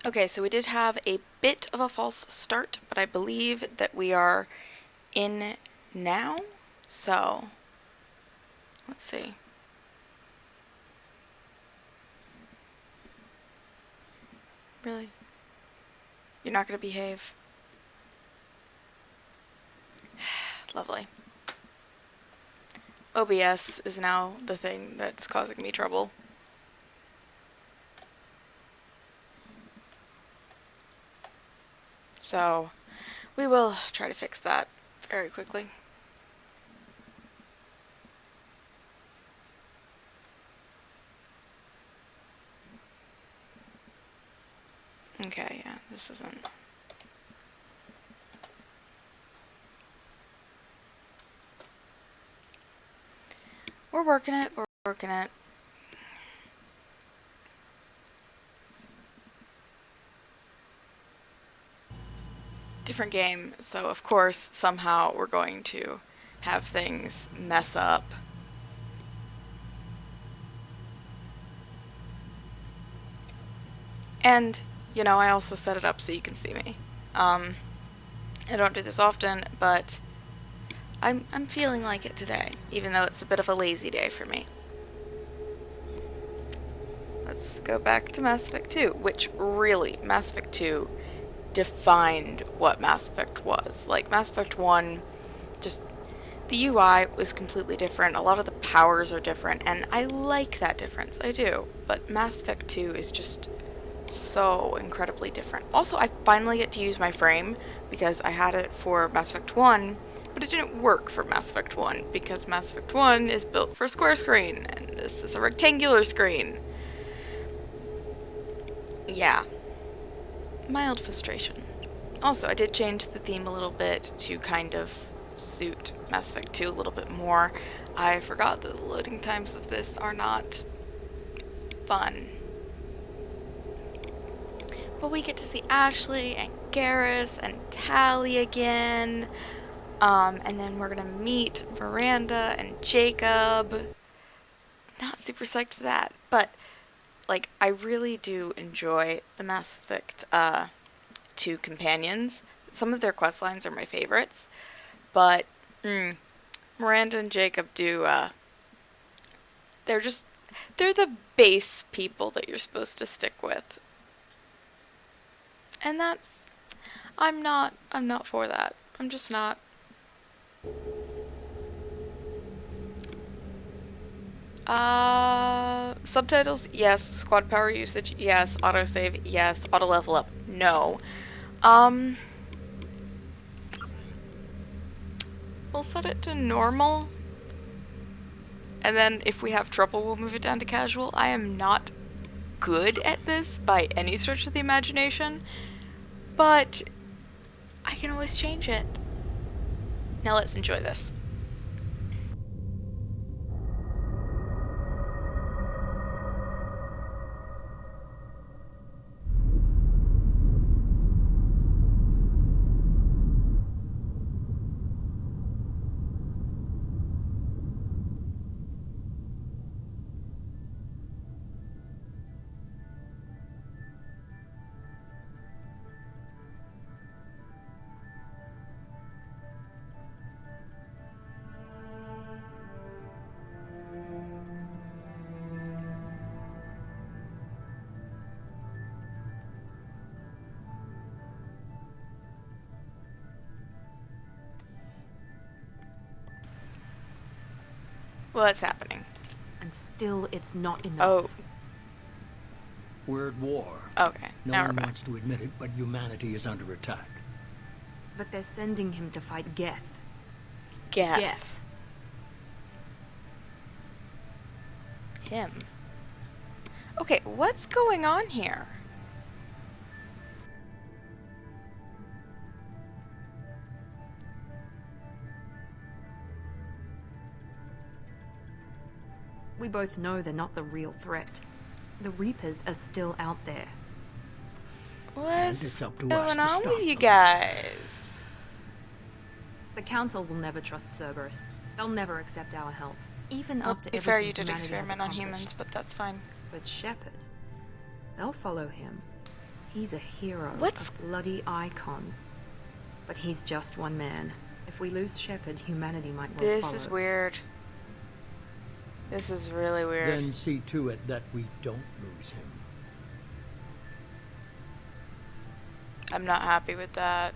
Okay, so we did have a bit of a false start, but I believe that we are in now. So, let's see. Really? You're not going to behave? Lovely. OBS is now the thing that's causing me trouble. So, we will try to fix that very quickly. Okay, yeah, this isn't... We're working it, we're working it. Different game, so of course, somehow we're going to have things mess up. And, you know, I also set it up so you can see me. I don't do this often, but I'm feeling like it today, even though it's a bit of a lazy day for me. Let's go back to Mass Effect 2, which really, Mass Effect 2 defined what Mass Effect was. Like, Mass Effect 1, just, the UI was completely different, a lot of the powers are different, and I like that difference, I do. But Mass Effect 2 is just so incredibly different. Also, I finally get to use my frame, because I had it for Mass Effect 1, but it didn't work for Mass Effect 1, because Mass Effect 1 is built for a square screen, and this is a rectangular screen. Yeah. Mild frustration. Also, I did change the theme a little bit to kind of suit Mass Effect 2 a little bit more. I forgot that the loading times of this are not fun. But we get to see Ashley and Garrus and Tally again. And then we're gonna meet Miranda and Jacob. Not super psyched for that, but like I really do enjoy the Mass Effect 2 companions. Some of their quest lines are my favorites, but Miranda and Jacob do they're the base people that you're supposed to stick with. And that's I'm not for that. I'm just not. Subtitles, yes. Squad power usage, yes. Autosave, yes. Auto level up, no. We'll set it to normal. And then if we have trouble, we'll move it down to casual. I am not good at this by any stretch of the imagination, but I can always change it. Now let's enjoy this. What's happening? And still, it's not enough. Oh. We're at war. Okay, No now we're one back. wants to admit it, but humanity is under attack. But they're sending him to fight Geth. Geth. Him. Okay, what's going on here? We both know they're not the real threat. The Reapers are still out there. What's it's up to us going to on stop with you them. guys? The Council will never trust Cerberus. They'll never accept our help, even Well, after to be everything fair, you did humanity has experiment on accomplished. humans, but that's fine. But Shepard, they'll follow him. He's a hero, What's- a bloody icon. But he's just one man. If we lose Shepard, humanity might well This follow. is weird. This is really weird. Then see to it that we don't lose him. I'm not happy with that.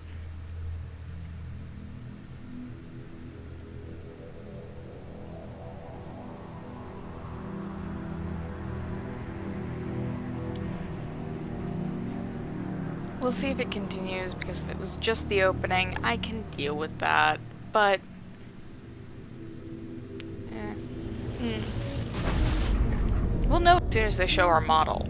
We'll see if it continues, because if it was just the opening, I can deal with that. But... We'll know as soon as they show our model.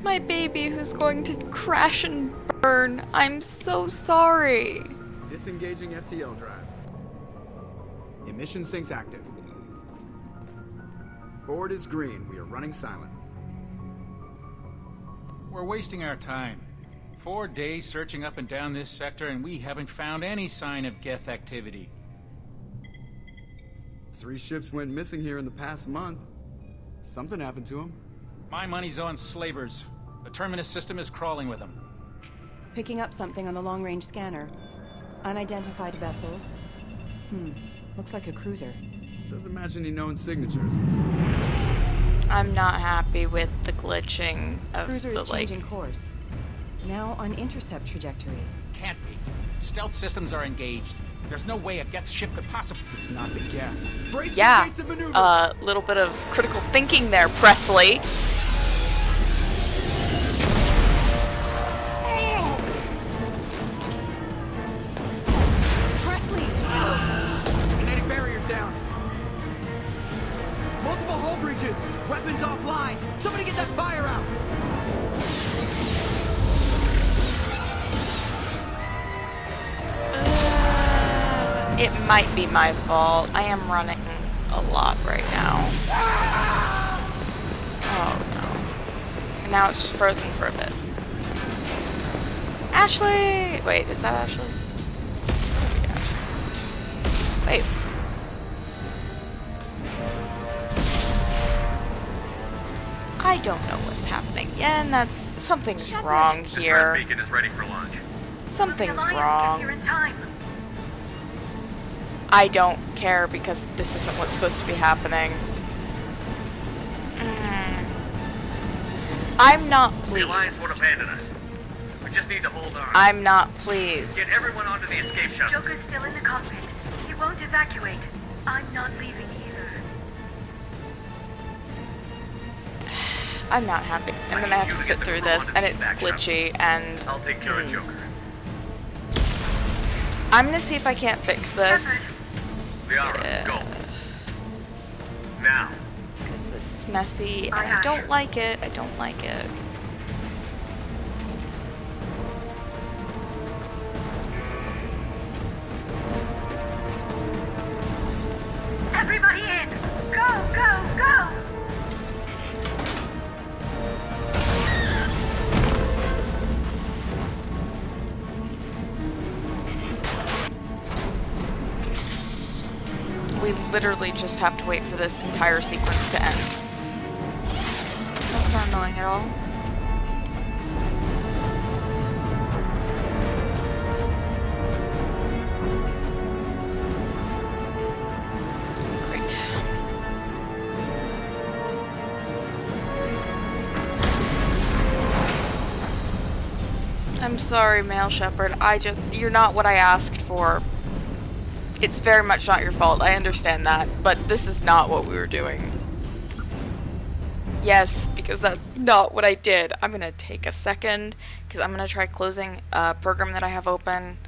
My baby who's going to crash and burn. I'm so sorry. Disengaging FTL drives. Emission sinks active. Board is green. We are running silent. We're wasting our time. 4 days searching up and down this sector, and we haven't found any sign of Geth activity. 3 ships went missing here in the past month. Something happened to them. My money's on slavers. The Terminus system is crawling with them. Picking up something on the long-range scanner. Unidentified vessel. Looks like a cruiser. Doesn't match any known signatures. I'm not happy with the glitching of Cruiser the, is like... changing course. Now on intercept trajectory. Can't be. Stealth systems are engaged. There's no way a Geth ship could possibly... It's not the Geth. Brace for Yeah, evasive maneuvers. little bit of critical thinking there, Presley. Presley! Kinetic barriers down. Multiple hull breaches. Weapons offline. Somebody get that fire out. It might be my fault. I am running a lot right now. Oh no. And now it's just frozen for a bit. Ashley! Wait, is that Ashley? Maybe Ashley. Wait. I don't know what's happening. Yeah, and that's... something's wrong here. Beacon is ready for launch. Something's wrong. I don't care because this isn't what's supposed to be happening. I'm not The Alliance won't pleased. abandon us. We just need to hold on. I'm not pleased. Get everyone onto the escape shuttle. Joker's still in the cockpit. He won't evacuate. I'm not leaving either. I'm not happy. And then I have to sit through this, and it's glitchy, and... I'll take care of Joker. I'm gonna see if I can't fix this. Liara, go. Now. Because this is messy, and I don't like it. I don't like it. Everybody in! Go, go, go! We literally just have to wait for this entire sequence to end. That's not annoying at all. Great. I'm sorry, Male Shepherd. You're not what I asked for. It's very much not your fault, I understand that, but this is not what we were doing. Yes, because that's not what I did. I'm gonna take a second, because I'm gonna try closing a program that I have open,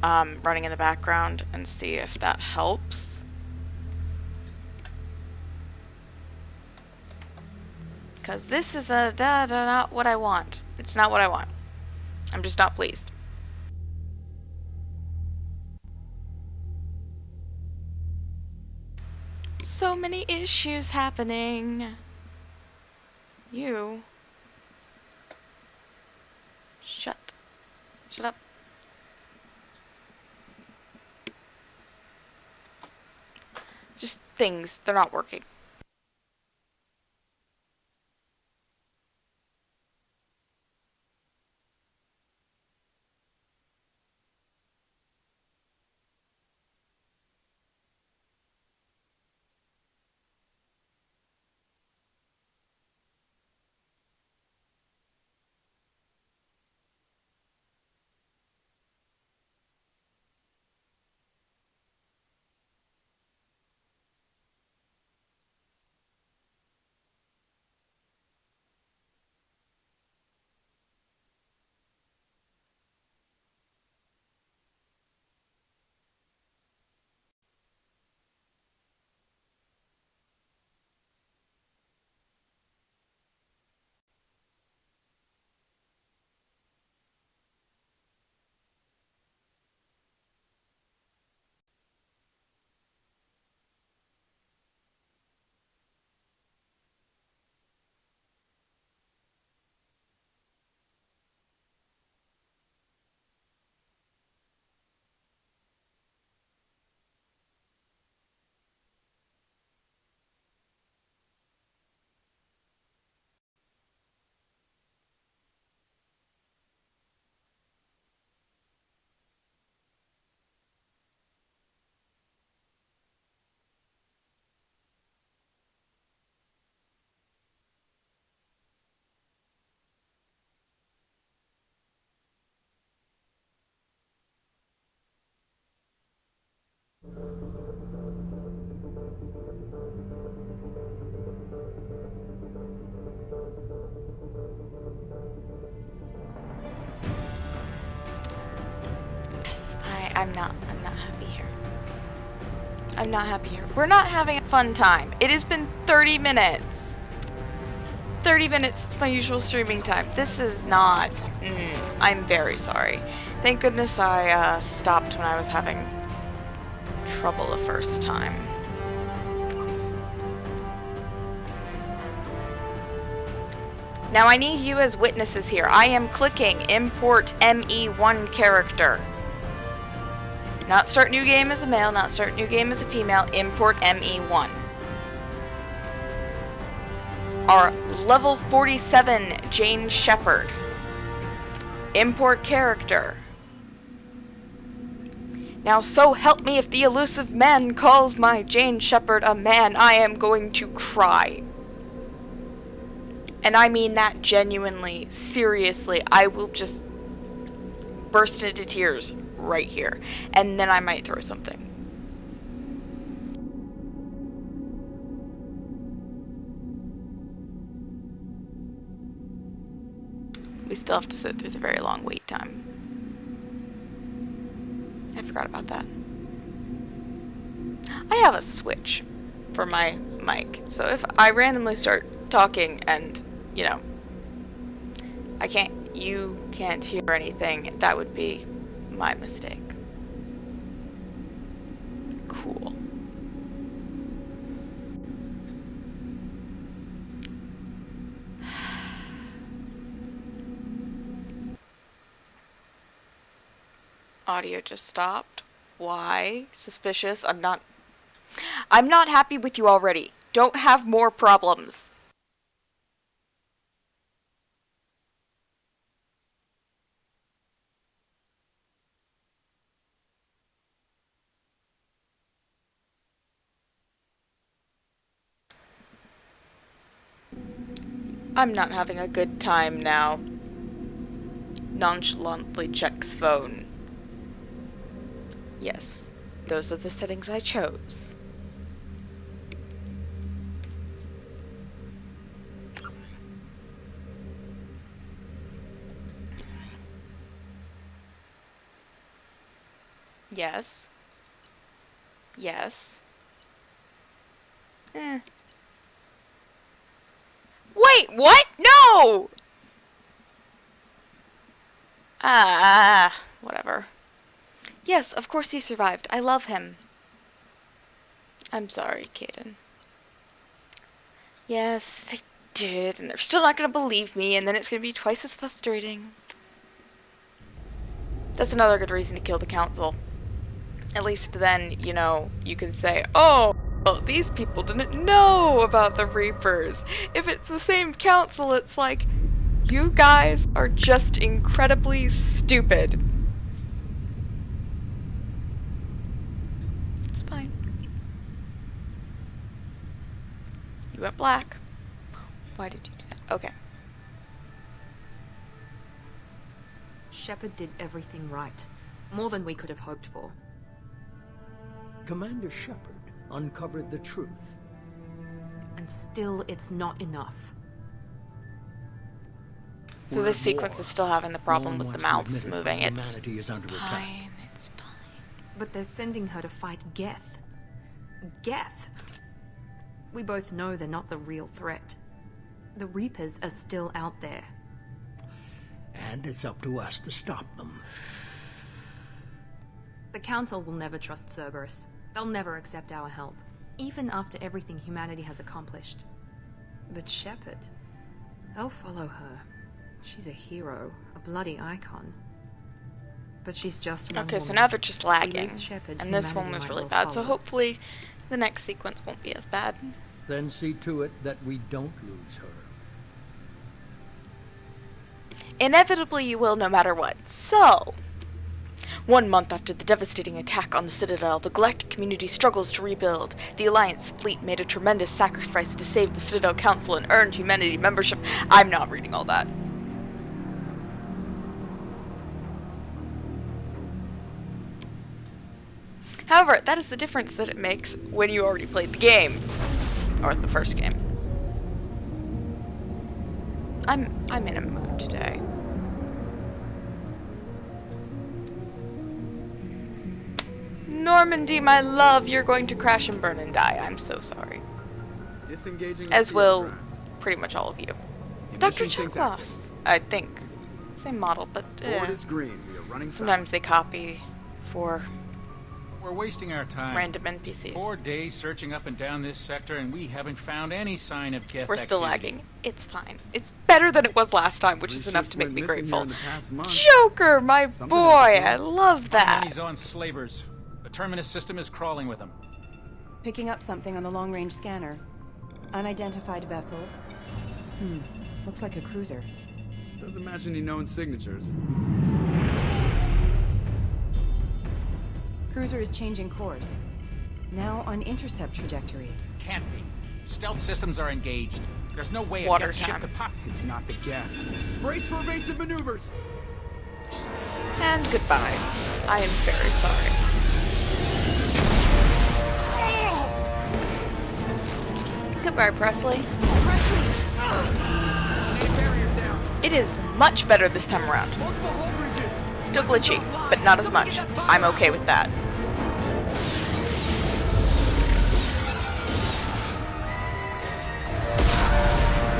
running in the background, and see if that helps. Because this is not what I want. It's not what I want. I'm just not pleased. So many issues happening. You. Shut up. things, they're not working. Yes, I'm not happy here. I'm not happy here. We're not having a fun time. It has been 30 minutes. 30 minutes is my usual streaming time. This is not... I'm very sorry. Thank goodness I stopped when I was having trouble the first time. Now I need you as witnesses here. I am clicking import ME1 character. Not start new game as a male, not start new game as a female, import ME1. Our level 47 Jane Shepherd. Import character. Now so help me if the elusive man calls my Jane Shepherd a man, I am going to cry. And I mean that genuinely, seriously. I will just burst into tears right here. And then I might throw something. We still have to sit through the very long wait time. I forgot about that. I have a switch for my mic. So if I randomly start talking and, you know, you can't hear anything, that would be my mistake. Cool. Audio just stopped. Why? Suspicious. I'm not happy with you already. Don't have more problems. I'm not having a good time now. Nonchalantly checks phone. Yes, those are the settings I chose. Yes. Yes. Wait, what? No! Whatever. Yes, of course he survived. I love him. I'm sorry, Kaden. Yes, they did, and they're still not gonna believe me, and then it's gonna be twice as frustrating. That's another good reason to kill the council. At least then, you know, you can say, oh, Oh, these people didn't know about the Reapers. If it's the same council, it's like, you guys are just incredibly stupid. It's fine. You went black. Why did you do that? Okay. Shepard did everything right. More than we could have hoped for. Commander Shepard uncovered the truth. And still, it's not enough. So We're this at sequence war. is still having the No problem one with the wants mouths to admit it, moving. but It's humanity is under attack. fine. It's fine. But they're sending her to fight Geth. Geth! We both know they're not the real threat. The Reapers are still out there. And it's up to us to stop them. The Council will never trust Cerberus. They'll never accept our help, even after everything humanity has accomplished. But Shepard, they'll follow her. She's a hero, a bloody icon. But she's just one Okay, so woman. now they're just We lagging. lose Shepard, And this one humanity was might really well bad, so follow. hopefully the next sequence won't be as bad. Then see to it that we don't lose her. Inevitably you will no matter what. So, 1 month after the devastating attack on the Citadel, the Galactic community struggles to rebuild. The Alliance fleet made a tremendous sacrifice to save the Citadel Council and earned humanity membership. I'm not reading all that. However, that is the difference that it makes when you already played the game. Or the first game. I'm in a mood today. Normandy, my love, you're going to crash and burn and die. I'm so sorry. Disengaging As the will programs. pretty much all of you. Emission Dr. sinks Chukwas, I think. Same model, but Board is green. We are running sometimes south. they copy for We're wasting our time. random NPCs. 4 days searching up and down this sector, and we haven't found any sign of Geth We're still activity. lagging. It's fine. It's better than it was last time, which is Three enough ships to make went me missing here grateful. in the past month. Joker, my Something boy, happened to I him. love that. He's on slavers. The Terminus system is crawling with him. Picking up something on the long-range scanner. Unidentified vessel. Looks like a cruiser. Doesn't match any known signatures. Cruiser is changing course. Now on intercept trajectory. Can't be. Stealth systems are engaged. There's no way a Water Geth ship time. could pop. It's not the Geth. Brace for evasive maneuvers. And goodbye. I am very sorry. Goodbye, Presley. Barriers down. It is much better this time around. Multiple hull bridges. Still glitchy, but not as much. I'm okay with that.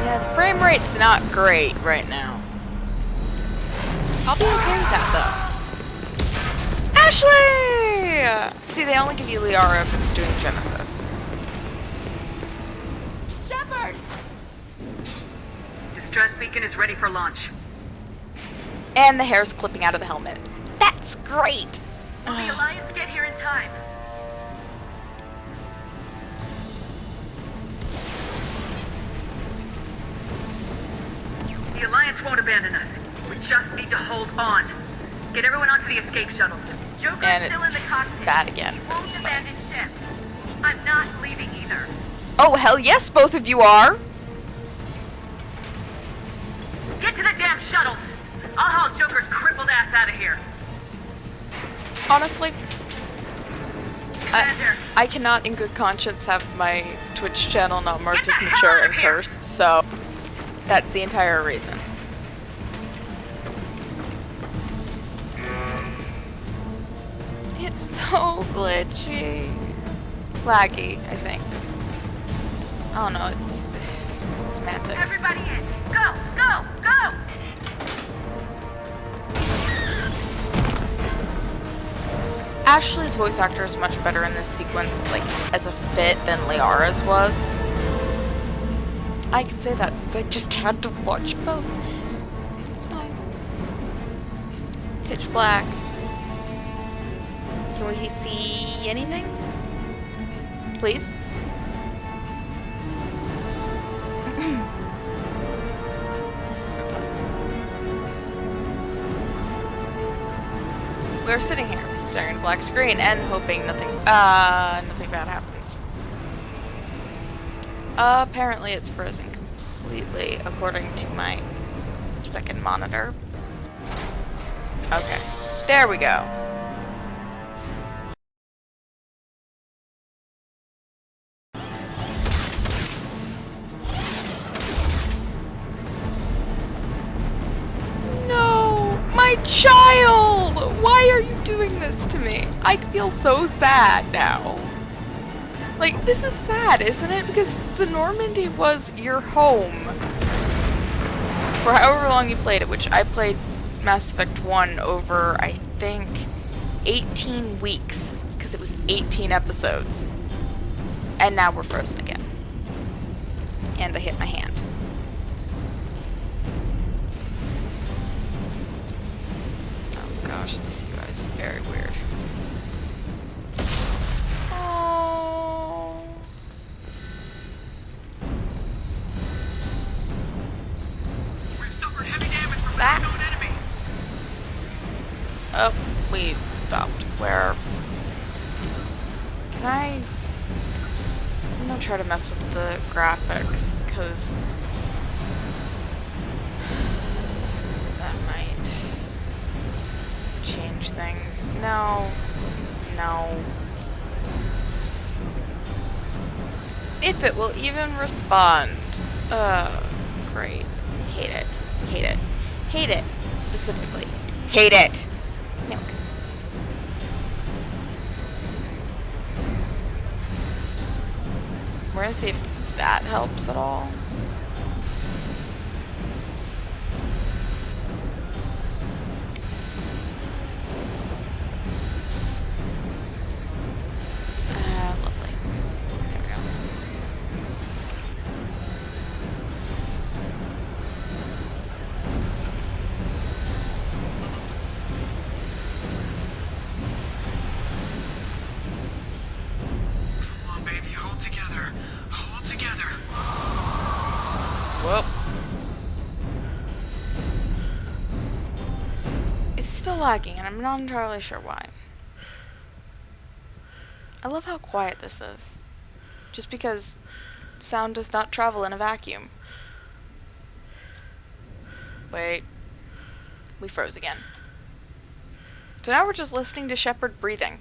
Yeah, the frame rate's not great right now. I'll be okay with that, though. Ashley! See, they only give you Liara if it's doing Genesis. Shepard! Distress beacon is ready for launch. And the hair's clipping out of the helmet. That's great! Will the Alliance get here in time? The Alliance won't abandon us. We just need to hold on. Get everyone onto the escape shuttles. Joker's And still it's in the cockpit. bad again. He won't abandon ship. I'm not leaving either. Oh, hell yes, both of you are! Get to the damn shuttles! I'll haul Joker's crippled ass out of here. Honestly, Commander, I cannot in good conscience have my Twitch channel not marked Get as the hell mature out of and here! curse, so that's the entire reason. It's so glitchy. Laggy, I think. I don't know, it's semantics. Everybody in. Go, go, go! Ashley's voice actor is much better in this sequence, like, as a fit than Liara's was. I can say that since I just had to watch both. It's fine. Pitch black. Can we see anything? please. This is so fun. We're sitting here, staring at a black screen and hoping nothing bad happens. Apparently it's frozen completely, according to my second monitor. Okay, there we go. No, my child! Why are you doing this to me? I feel so sad now. Like, this is sad, isn't it? Because the Normandy was your home for however long you played it, which I played Mass Effect 1 over, I think, 18 weeks, because it was 18 episodes. And now we're frozen again. And I hit my hand. Oh gosh, this UI is very weird. Oh. We've suffered heavy damage from That. an unknown enemy. Oh, we stopped. Where? Can I? I'm gonna try to mess with the graphics, because that might change things. No. No. If it will even respond. Great. Hate it. Hate it. Hate it. Specifically. Hate it! No. We're gonna see if that helps at all. Lovely. There we go. Come on, baby, hold together. Hold together. Whoop. It's still lagging, and I'm not entirely sure why. I love how quiet this is. Just because sound does not travel in a vacuum. Wait. We froze again. So now we're just listening to Shepard breathing.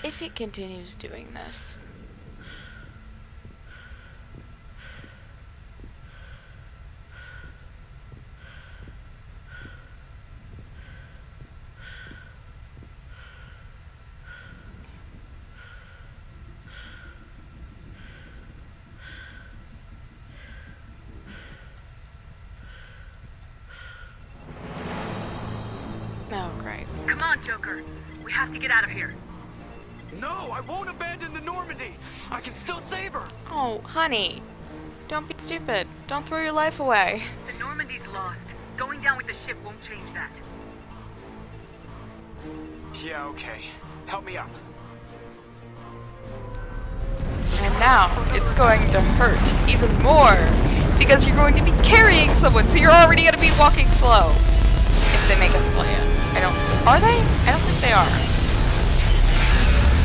If it continues doing this. Oh, great. Come on, Joker. We have to get out of here. No, I won't abandon the Normandy. I can still save her. Oh, honey. Don't be stupid. Don't throw your life away. The Normandy's lost. Going down with the ship won't change that. Yeah, okay. Help me up. And now it's going to hurt even more because you're going to be carrying someone, so you're already going to be walking slow. If they make us play it. Are they? I don't think they are.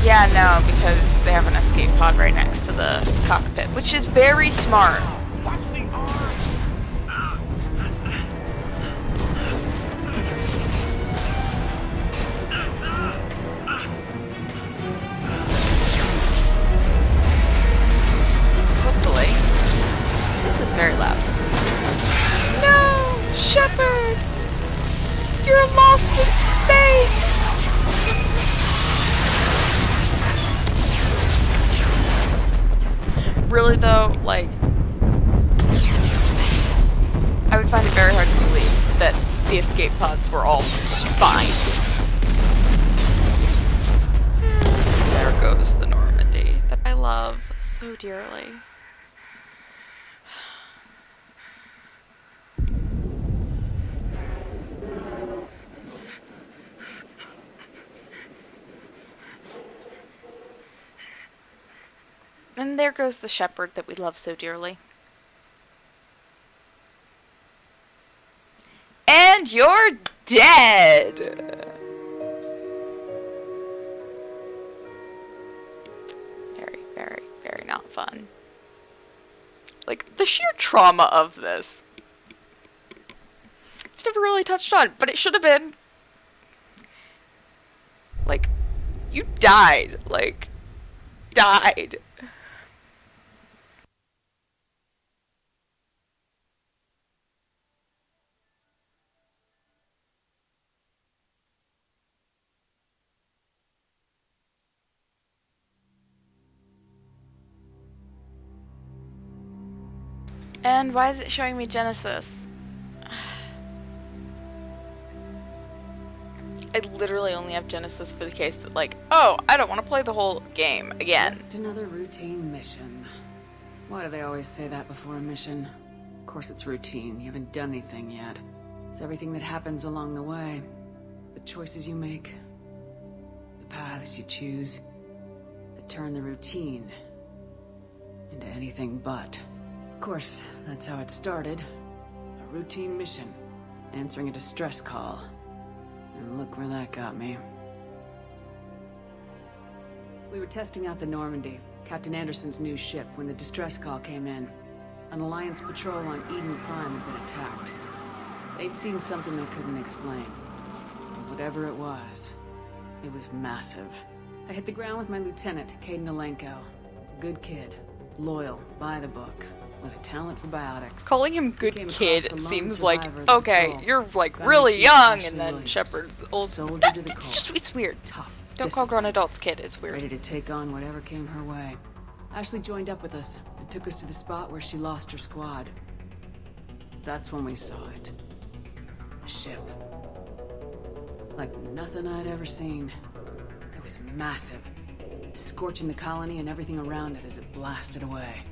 Yeah, no, because they have an escape pod right next to the cockpit, which is very smart. Watch the arm. Hopefully. This is very loud. No! Shepard! You're lost in space! Really though, like, I would find it very hard to believe that the escape pods were all just fine. There goes the Normandy that I love so dearly. And there goes the shepherd that we love so dearly. And you're dead! Very, very, very not fun. Like, the sheer trauma of this. It's never really touched on, but it should have been. Like, you died. Like, died. And why is it showing me Genesis? I literally only have Genesis for the case that, like, oh, I don't want to play the whole game again. Just another routine mission. Why do they always say that before a mission? Of course it's routine. You haven't done anything yet. It's everything that happens along the way. The choices you make. The paths you choose. That turn the routine into anything but. Of course, that's how it started. A routine mission. Answering a distress call. And look where that got me. We were testing out the Normandy, Captain Anderson's new ship, when the distress call came in. An Alliance patrol on Eden Prime had been attacked. They'd seen something they couldn't explain. But whatever it was massive. I hit the ground with my lieutenant, Caden Alenko. Good kid. Loyal, by the book. With a talent for biotics. Calling him good kid seems like, the okay, patrol. you're like Got really me young, Ashley and then Williams. Shepard's old. Soldier to the It's just, core. it's weird. Tough. Don't call grown adults kid, it's weird. Ready to take on whatever came her way. Ashley joined up with us and took us to the spot where she lost her squad. That's when we saw it. A ship. Like nothing I'd ever seen. It was massive. Scorching the colony and everything around it as it blasted away.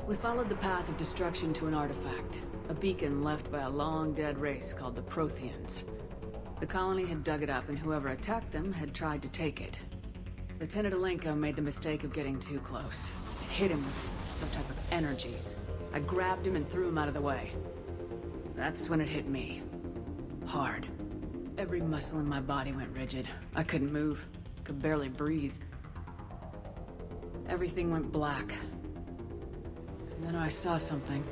We followed the path of destruction to an artifact. A beacon left by a long-dead race called the Protheans. The colony had dug it up, and whoever attacked them had tried to take it. Lieutenant Alenko made the mistake of getting too close. It hit him with some type of energy. I grabbed him and threw him out of the way. That's when it hit me. Hard. Every muscle in my body went rigid. I couldn't move. Could barely breathe. Everything went black. And then I saw something.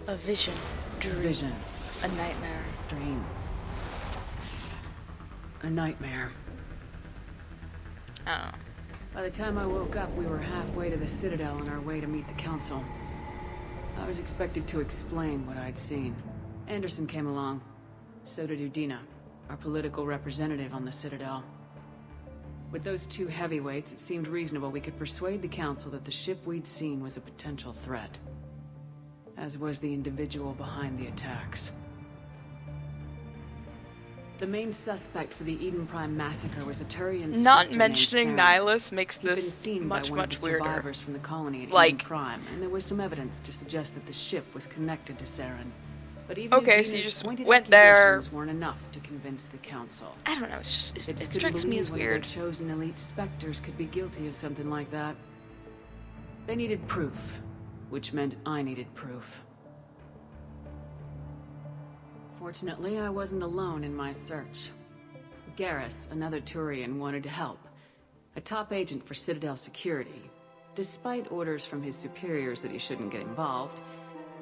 A vision. Dream. Vision. A nightmare. Dream. A nightmare. I don't know. By the time I woke up, we were halfway to the Citadel on our way to meet the Council. I was expected to explain what I'd seen. Anderson came along. So did Udina, our political representative on the Citadel. With those two heavyweights, it seemed reasonable we could persuade the Council that the ship we'd seen was a potential threat. As was the individual behind the attacks. The main suspect for the Eden Prime massacre was a Turian Not Spectre mentioning named Cerberus. Nihilus makes He'd been this seen by much, one of much the weirder. survivors from the colony at Like- Eden Prime, and there was some evidence to suggest that the ship was connected to Saren. But even Okay, so you Udina's just pointed went there. accusations weren't enough to convince the Council. I don't know, it's just, They it just strikes couldn't me as believe one of weird. their chosen elite specters could be guilty of something like that. They needed proof, which meant I needed proof. Fortunately, I wasn't alone in my search. Garrus, another Turian, wanted to help. A top agent for Citadel security. Despite orders from his superiors that he shouldn't get involved,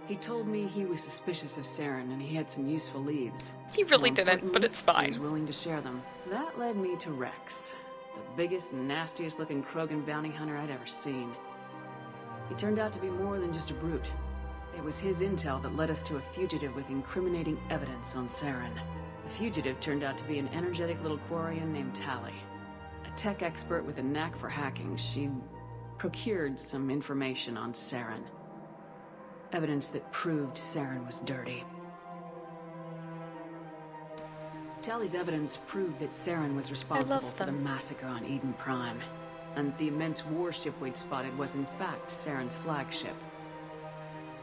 he told me he was suspicious of Saren and he had some useful leads. He really More didn't, but importantly, it's He fine. was willing to share them. That led me to Rex, the biggest, nastiest looking Krogan bounty hunter I'd ever seen. He turned out to be more than just a brute. It was his intel that led us to a fugitive with incriminating evidence on Saren. The fugitive turned out to be an energetic little Quarian named Tally. A tech expert with a knack for hacking, she procured some information on Saren. Evidence that proved Saren was dirty. Tally's evidence proved that Saren was responsible for the them. massacre on Eden Prime, and the immense warship we'd spotted was in fact Saren's flagship.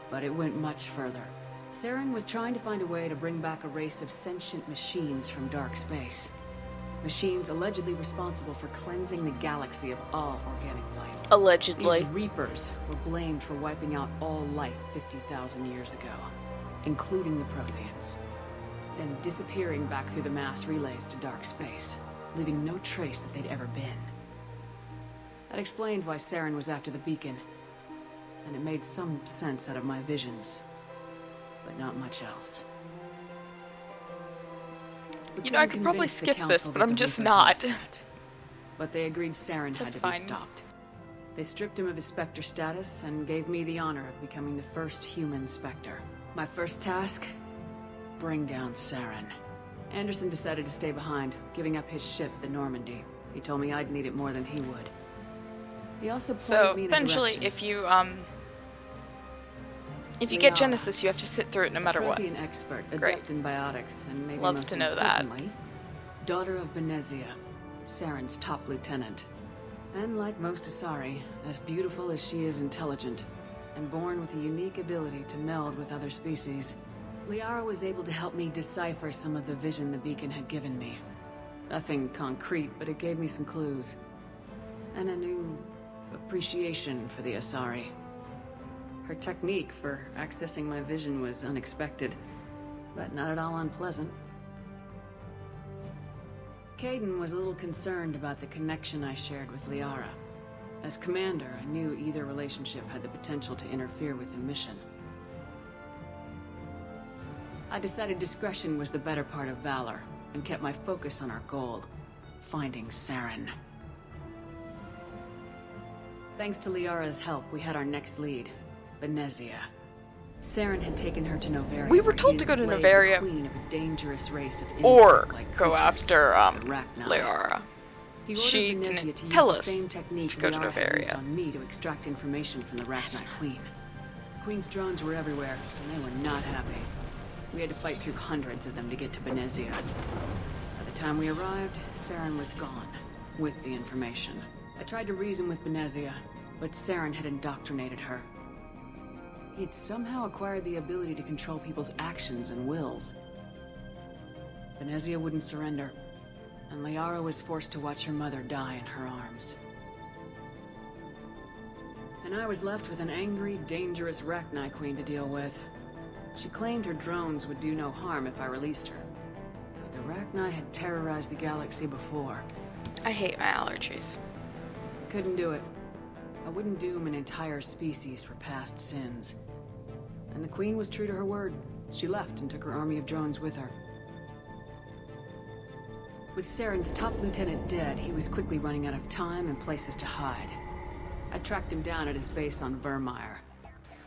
But it went much further. Saren was trying to find a way to bring back a race of sentient machines from dark space. Machines allegedly responsible for cleansing the galaxy of all organic life. Allegedly. These Reapers were blamed for wiping out all life 50,000 years ago, including the Protheans, then disappearing back through the mass relays to dark space, leaving no trace that they'd ever been. That explained why Saren was after the beacon, and it made some sense out of my visions, but not much else. We You know, I couldn't could probably convince the skip this, council but that I'm the just Reapers not. were a threat. But they agreed Saren had That's to fine. be stopped. They stripped him of his Spectre status and gave me the honor of becoming the first human Spectre. My first task? Bring down Saren. Anderson decided to stay behind, giving up his ship, the Normandy. He told me I'd need it more than he would. He also pointed So me in a eventually, direction. if you get Liara, Genesis, you have to sit through it no matter what. Prothean expert, Great. adept in biotics, and maybe Love most to know that. importantly, daughter of Benezia, Saren's top lieutenant. And like most Asari, as beautiful as she is intelligent, and born with a unique ability to meld with other species, Liara was able to help me decipher some of the vision the beacon had given me. Nothing concrete, but it gave me some clues. And a new appreciation for the Asari. Her technique for accessing my vision was unexpected, but not at all unpleasant. Caden was a little concerned about the connection I shared with Liara. As commander, I knew either relationship had the potential to interfere with the mission. I decided discretion was the better part of valor, and kept my focus on our goal, finding Saren. Thanks to Liara's help, we had our next lead, Benezia. Saren had taken her to Novaria. We were where told he to go to enslaved Novaria. the queen of a dangerous race of Or insect-like go creatures, after the Rachni. Liara. He ordered She Benezia didn't to tell use us the same technique to go to Liara had used Novaria. on me to extract information from the Rachni queen. The queen's drones were everywhere, and they were not happy. We had to fight through hundreds of them to get to Benezia. By the time we arrived, Saren was gone, with the information. I tried to reason with Benezia, but Saren had indoctrinated her. He had somehow acquired the ability to control people's actions and wills. Benezia wouldn't surrender, and Liara was forced to watch her mother die in her arms. And I was left with an angry, dangerous Rachni queen to deal with. She claimed her drones would do no harm if I released her. But the Rachni had terrorized the galaxy before. I hate my allergies. Couldn't do it. I wouldn't doom an entire species for past sins. And the Queen was true to her word. She left and took her army of drones with her. With Saren's top lieutenant dead, he was quickly running out of time and places to hide. I tracked him down at his base on Vermeer.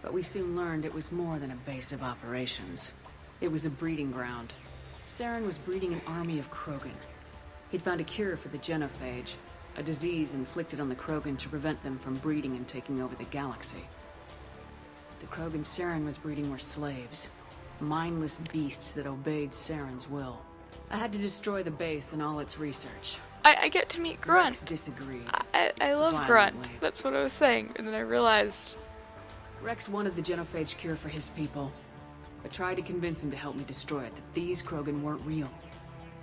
But we soon learned it was more than a base of operations. It was a breeding ground. Saren was breeding an army of Krogan. He'd found a cure for the genophage, a disease inflicted on the Krogan to prevent them from breeding and taking over the galaxy. The Krogan Saren was breeding were slaves, mindless beasts that obeyed Saren's will. I had to destroy the base and all its research. I get to meet Rex Grunt. disagreed. I love Grunt. Violently. That's what I was saying. And then I realized, Rex wanted the genophage cure for his people. I tried to convince him to help me destroy it, that these Krogan weren't real.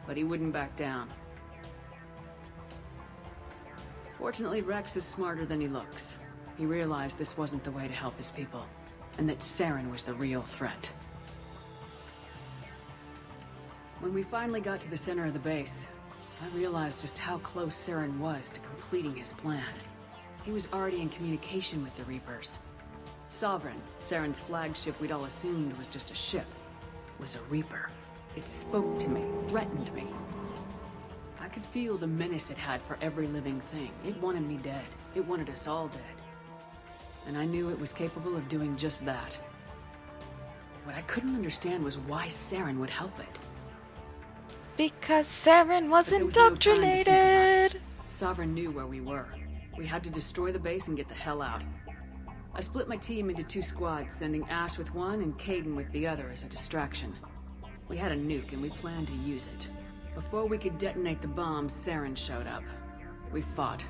But he wouldn't back down. Fortunately, Rex is smarter than he looks. He realized this wasn't the way to help his people, and that Saren was the real threat. When we finally got to the center of the base, I realized just how close Saren was to completing his plan. He was already in communication with the Reapers. Sovereign, Saren's flagship we'd all assumed was just a ship, was a Reaper. It spoke to me, threatened me. I could feel the menace it had for every living thing. It wanted me dead. It wanted us all dead. And I knew it was capable of doing just that. What I couldn't understand was why Saren would help it. because Saren was But there was no time to think about it. indoctrinated. Sovereign knew where we were. We had to destroy the base and get the hell out. I split my team into 2 squads, sending Ash with one and Caden with the other as a distraction. We had a nuke and we planned to use it. Before we could detonate the bomb, Saren showed up. We fought.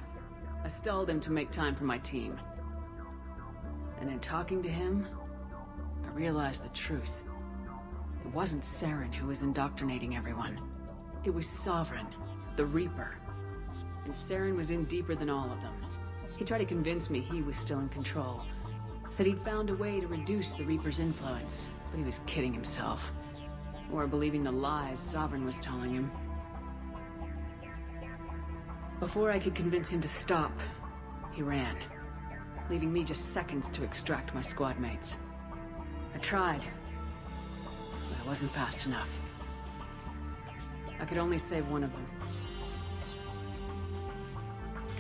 I stalled him to make time for my team. And in talking to him, I realized the truth. It wasn't Saren who was indoctrinating everyone. It was Sovereign, the the Reaper. And Saren was in deeper than all of them. He tried to convince me he was still in control. Said he'd found a way to reduce the Reaper's influence, but he was kidding himself. Or believing the lies Sovereign was telling him. Before I could convince him to stop, he ran, leaving me just seconds to extract my squad mates. I tried, but I wasn't fast enough. I could only save one of them.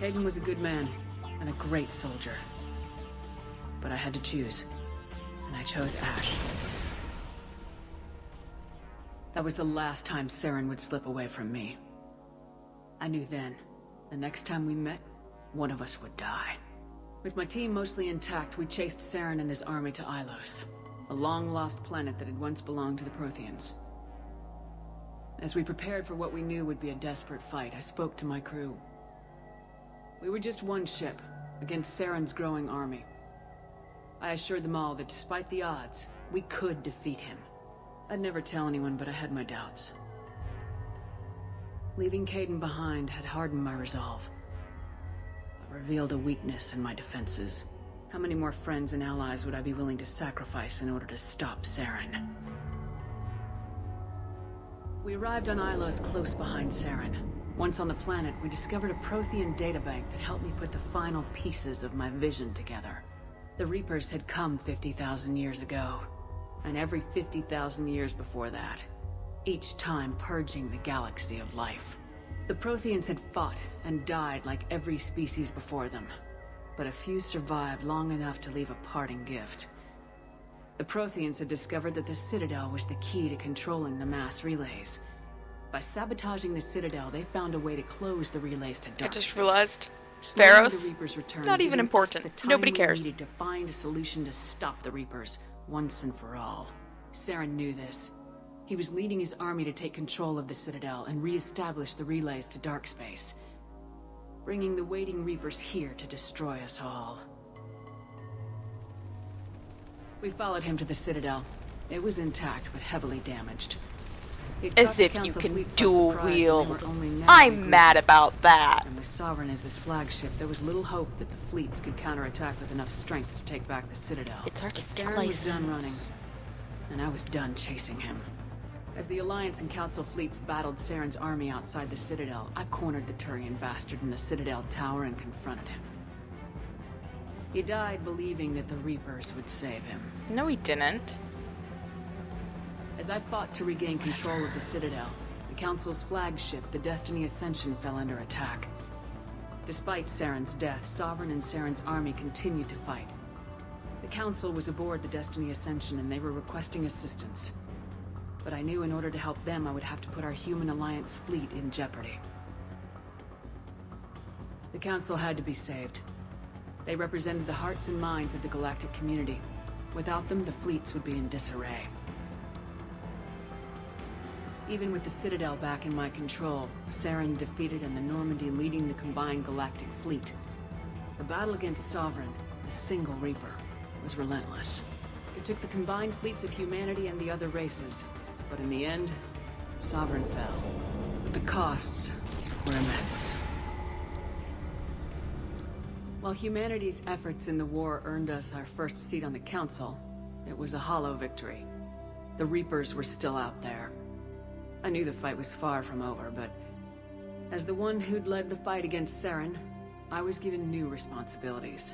Caden was a good man and a great soldier. But I had to choose, and I chose Ash. That was the last time Saren would slip away from me. I knew then, the next time we met, one of us would die. With my team mostly intact, we chased Saren and his army to Ilos, a long-lost planet that had once belonged to the Protheans. As we prepared for what we knew would be a desperate fight, I spoke to my crew. We were just one ship, against Saren's growing army. I assured them all that despite the odds, we could defeat him. I'd never tell anyone, but I had my doubts. Leaving Caden behind had hardened my resolve, but revealed a weakness in my defenses. How many more friends and allies would I be willing to sacrifice in order to stop Saren? We arrived on Ilos close behind Saren. Once on the planet, we discovered a Prothean databank that helped me put the final pieces of my vision together. The Reapers had come 50,000 years ago, and every 50,000 years before that, each time purging the galaxy of life. The Protheans had fought and died like every species before them, but a few survived long enough to leave a parting gift. The Protheans had discovered that the Citadel was the key to controlling the mass relays. By sabotaging the Citadel, they found a way to close the relays to dark I just space. realized Slowing Pharaoh's the Reapers' return not was even giving us important. the time Nobody we cares. needed to find a solution to stop the Reapers once and for all. Saren knew this. He was leading his army to take control of the Citadel and re-establish the relays to dark space, bringing the waiting Reapers here to destroy us all. We followed him to the Citadel. It was intact, but heavily damaged. It As caught the if you Council can fleets by dual surprise, and they were wield. only narrowly I'm grouped. mad about that. And with Sovereign as his flagship, there was little hope that the fleets could counterattack with enough strength to take back the Citadel. It's hard to Saren tell was done running, license. and I was done chasing him. As the Alliance and Council fleets battled Saren's army outside the Citadel, I cornered the Turian bastard in the Citadel tower and confronted him. He died believing that the Reapers would save him. No, he didn't. As I fought to regain control of the Citadel, the Council's flagship, the Destiny Ascension, fell under attack. Despite Saren's death, Sovereign and Saren's army continued to fight. The Council was aboard the Destiny Ascension and they were requesting assistance. But I knew in order to help them, I would have to put our human Alliance fleet in jeopardy. The Council had to be saved. They represented the hearts and minds of the galactic community. Without them, the fleets would be in disarray. Even with the Citadel back in my control, Saren defeated and the Normandy leading the combined galactic fleet. The battle against Sovereign, a single Reaper, was relentless. It took the combined fleets of humanity and the other races, but in the end, Sovereign fell. But the costs were immense. While humanity's efforts in the war earned us our first seat on the Council, it was a hollow victory. The Reapers were still out there. I knew the fight was far from over, but as the one who'd led the fight against Saren, I was given new responsibilities.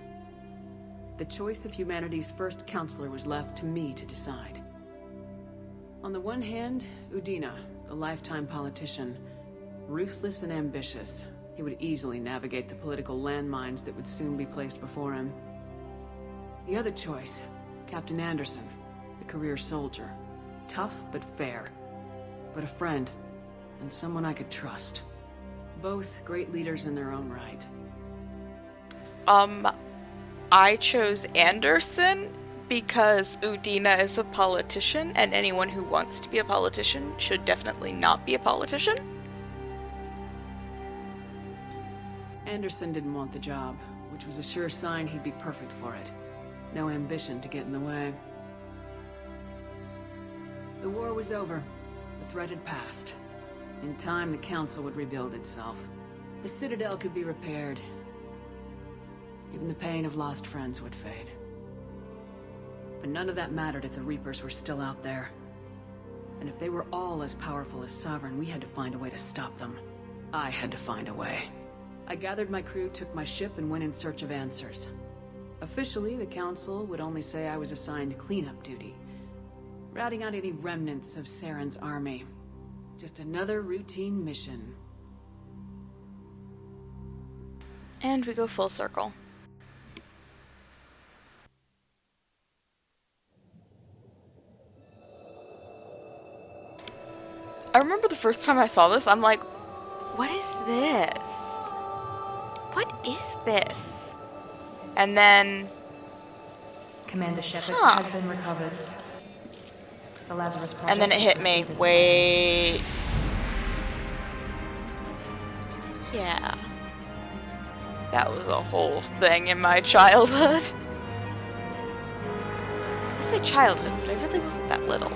The choice of humanity's first counselor was left to me to decide. On the one hand, Udina, the lifetime politician, ruthless and ambitious. He would easily navigate the political landmines that would soon be placed before him. The other choice, Captain Anderson, the career soldier. Tough but fair. But a friend, and someone I could trust. Both great leaders in their own right. I chose Anderson because Udina is a politician, and anyone who wants to be a politician should definitely not be a politician. Anderson didn't want the job, which was a sure sign he'd be perfect for it. No ambition to get in the way. The war was over. The threat had passed. In time, the Council would rebuild itself. The Citadel could be repaired. Even the pain of lost friends would fade. But none of that mattered if the Reapers were still out there. And if they were all as powerful as Sovereign, we had to find a way to stop them. I had to find a way. I gathered my crew, took my ship, and went in search of answers. Officially, the Council would only say I was assigned cleanup duty, routing out any remnants of Saren's army. Just another routine mission. And we go full circle. I remember the first time I saw this, I'm like, what is this? What is this? And then... Commander Shepard has been recovered. The Lazarus Project. And then it hit me. Wait. Yeah. That was a whole thing in my childhood. I say childhood, but I really wasn't that little.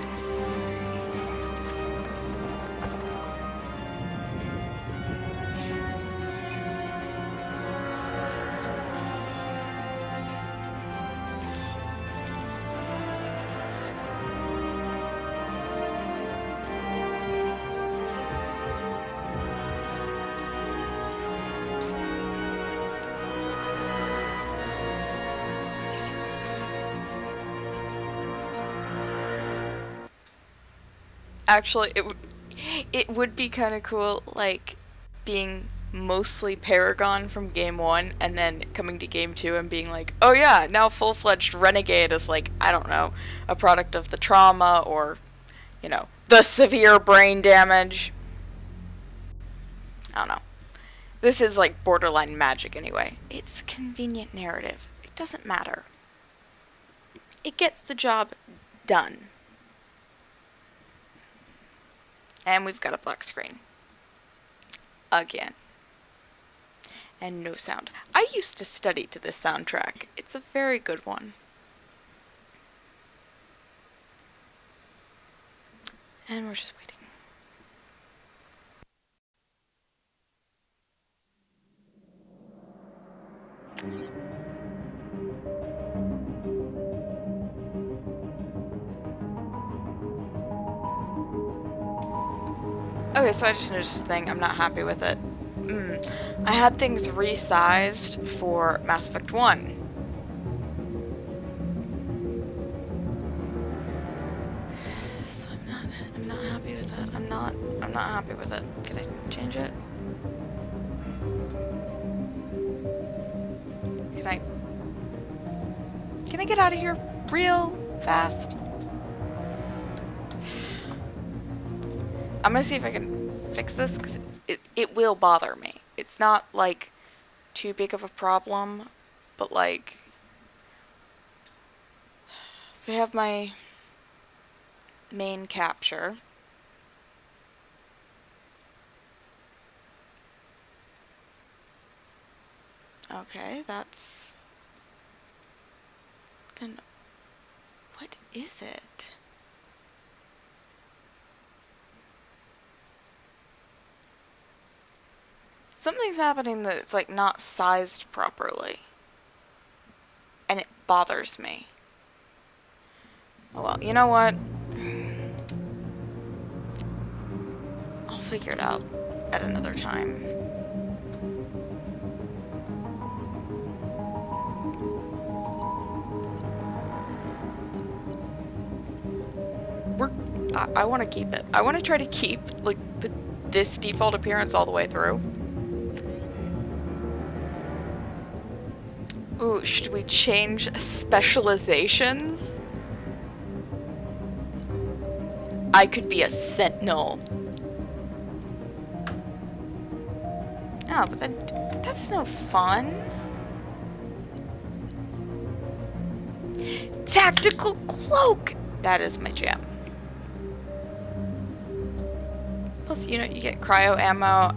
Actually, it would be kind of cool, like, being mostly Paragon from Game 1, and then coming to Game 2 and being like, oh yeah, now full-fledged Renegade is like, I don't know, a product of the trauma, or, you know, the severe brain damage. I don't know. This is like borderline magic anyway. It's a convenient narrative. It doesn't matter. It gets the job done. And we've got a black screen. Again. And no sound. I used to study to this soundtrack. It's a very good one. And we're just waiting. Okay, so I just noticed a thing. I'm not happy with it. I had things resized for Mass Effect 1. So I'm not happy with that. I'm not happy with it. Can I change it? Can I get out of here real fast? I'm gonna see if I can fix this, because it will bother me. It's not, like, too big of a problem, but, like... So I have my main capture. Okay, that's... Then... What is it? Something's happening that it's, like, not sized properly. And it bothers me. Oh well, you know what? I'll figure it out at another time. I want to keep it. I want to try to keep, like, this default appearance all the way through. Ooh, should we change specializations? I could be a sentinel. Oh, but then that's no fun. Tactical cloak! That is my jam. Plus, you know, you get cryo ammo.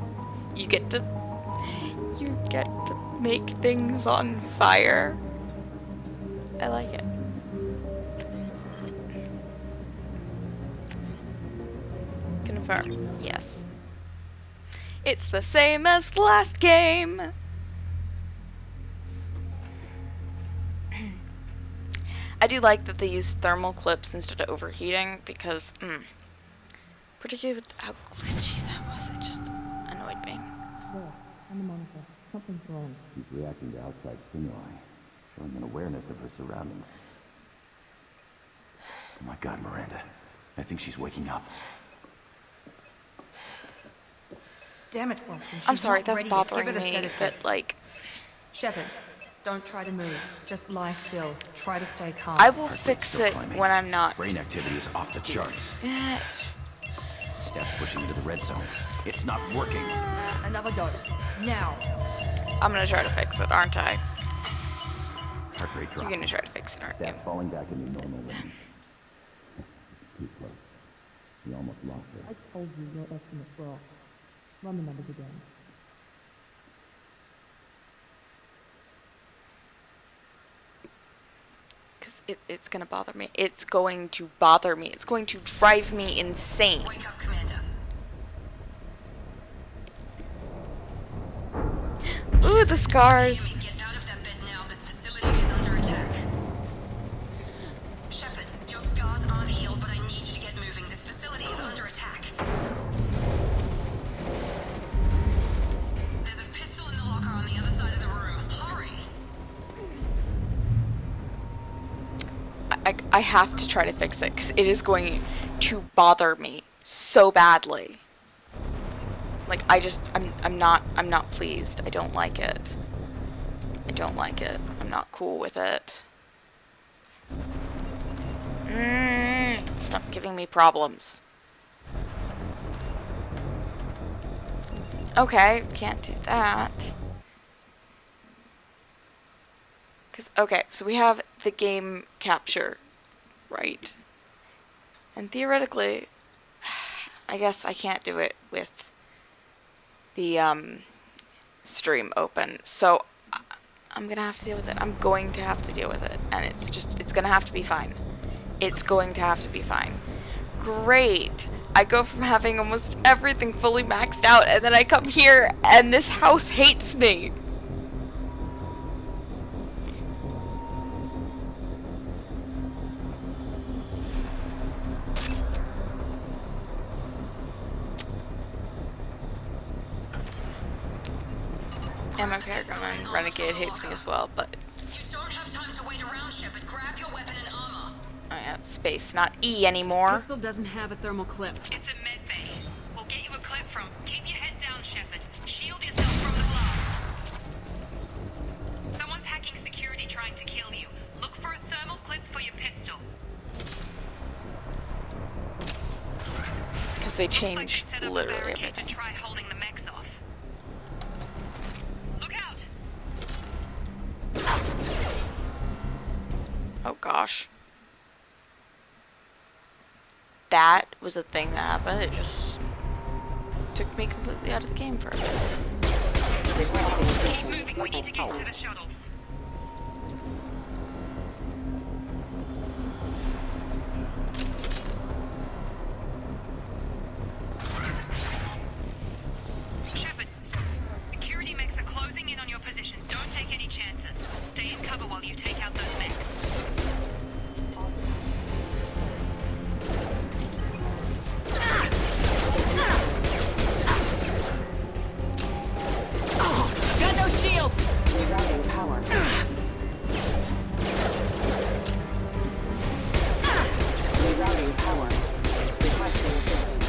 You get to make things on fire. I like it. Confirm. Yes. It's the same as the last game. I do like that they use thermal clips instead of overheating because, particularly with how glitchy that was, it just annoyed me. There, on the monitor. Something's wrong. She's reacting to outside stimuli, showing an awareness of her surroundings. Oh my God, Miranda. I think she's waking up. Damn it, Watson. I'm sorry, that's bothering me, that, like... Shepard, don't try to move. Just lie still. Try to stay calm. I will fix it when I'm not. Brain activity is off the charts. Steps pushing into the red zone. It's not working. Another dose. Now. I'm gonna try to fix it, aren't I? Heart rate You're dropping. gonna try to fix it, aren't you? Steps falling back into normal range. Too close. We almost lost her. I told you your estimates were off. Run the numbers again. Because it's gonna bother me. It's going to bother me. It's going to drive me insane. Wake up, Commander. Ooh, the scars. Get out of that bed now. This facility is under attack. Shepard, your scars aren't healed, but I need you to get moving. This facility is under attack. There's a pistol in the locker on the other side of the room. Hurry! I have to try to fix it because it is going to bother me so badly. Like, I'm not pleased. I don't like it. I don't like it. I'm not cool with it. Stop giving me problems. Okay, can't do that. Okay, so we have the game capture, right? And theoretically, I guess I can't do it with the stream open. So I'm gonna have to deal with it. I'm going to have to deal with it. And it's gonna have to be fine. It's going to have to be fine. Great. I go from having almost everything fully maxed out, and then I come here and this house hates me. And my character on Renegade hates me as well, but it's... You don't have time to wait around, Shepard. Grab your weapon and armor. Oh yeah, it's space, not E anymore. Pistol doesn't have a thermal clip. It's a med bay. We'll get you a clip from. Keep your head down, Shepard. Shield yourself from the blast. Someone's hacking security trying to kill you. Look for a thermal clip for your pistol. Because they Looks like change they set up literally a barricade everything. to try holding the mechs off. Look out! Oh gosh. That was a thing that happened. It just took me completely out of the game for a bit. Keep moving. We need to get to the shuttles. Shepard, security mechs are closing in on your position. Don't take any chances. Stay in cover while you take out those mechs. Got no shields! Rerouting power. Rerouting power. Requesting assistance.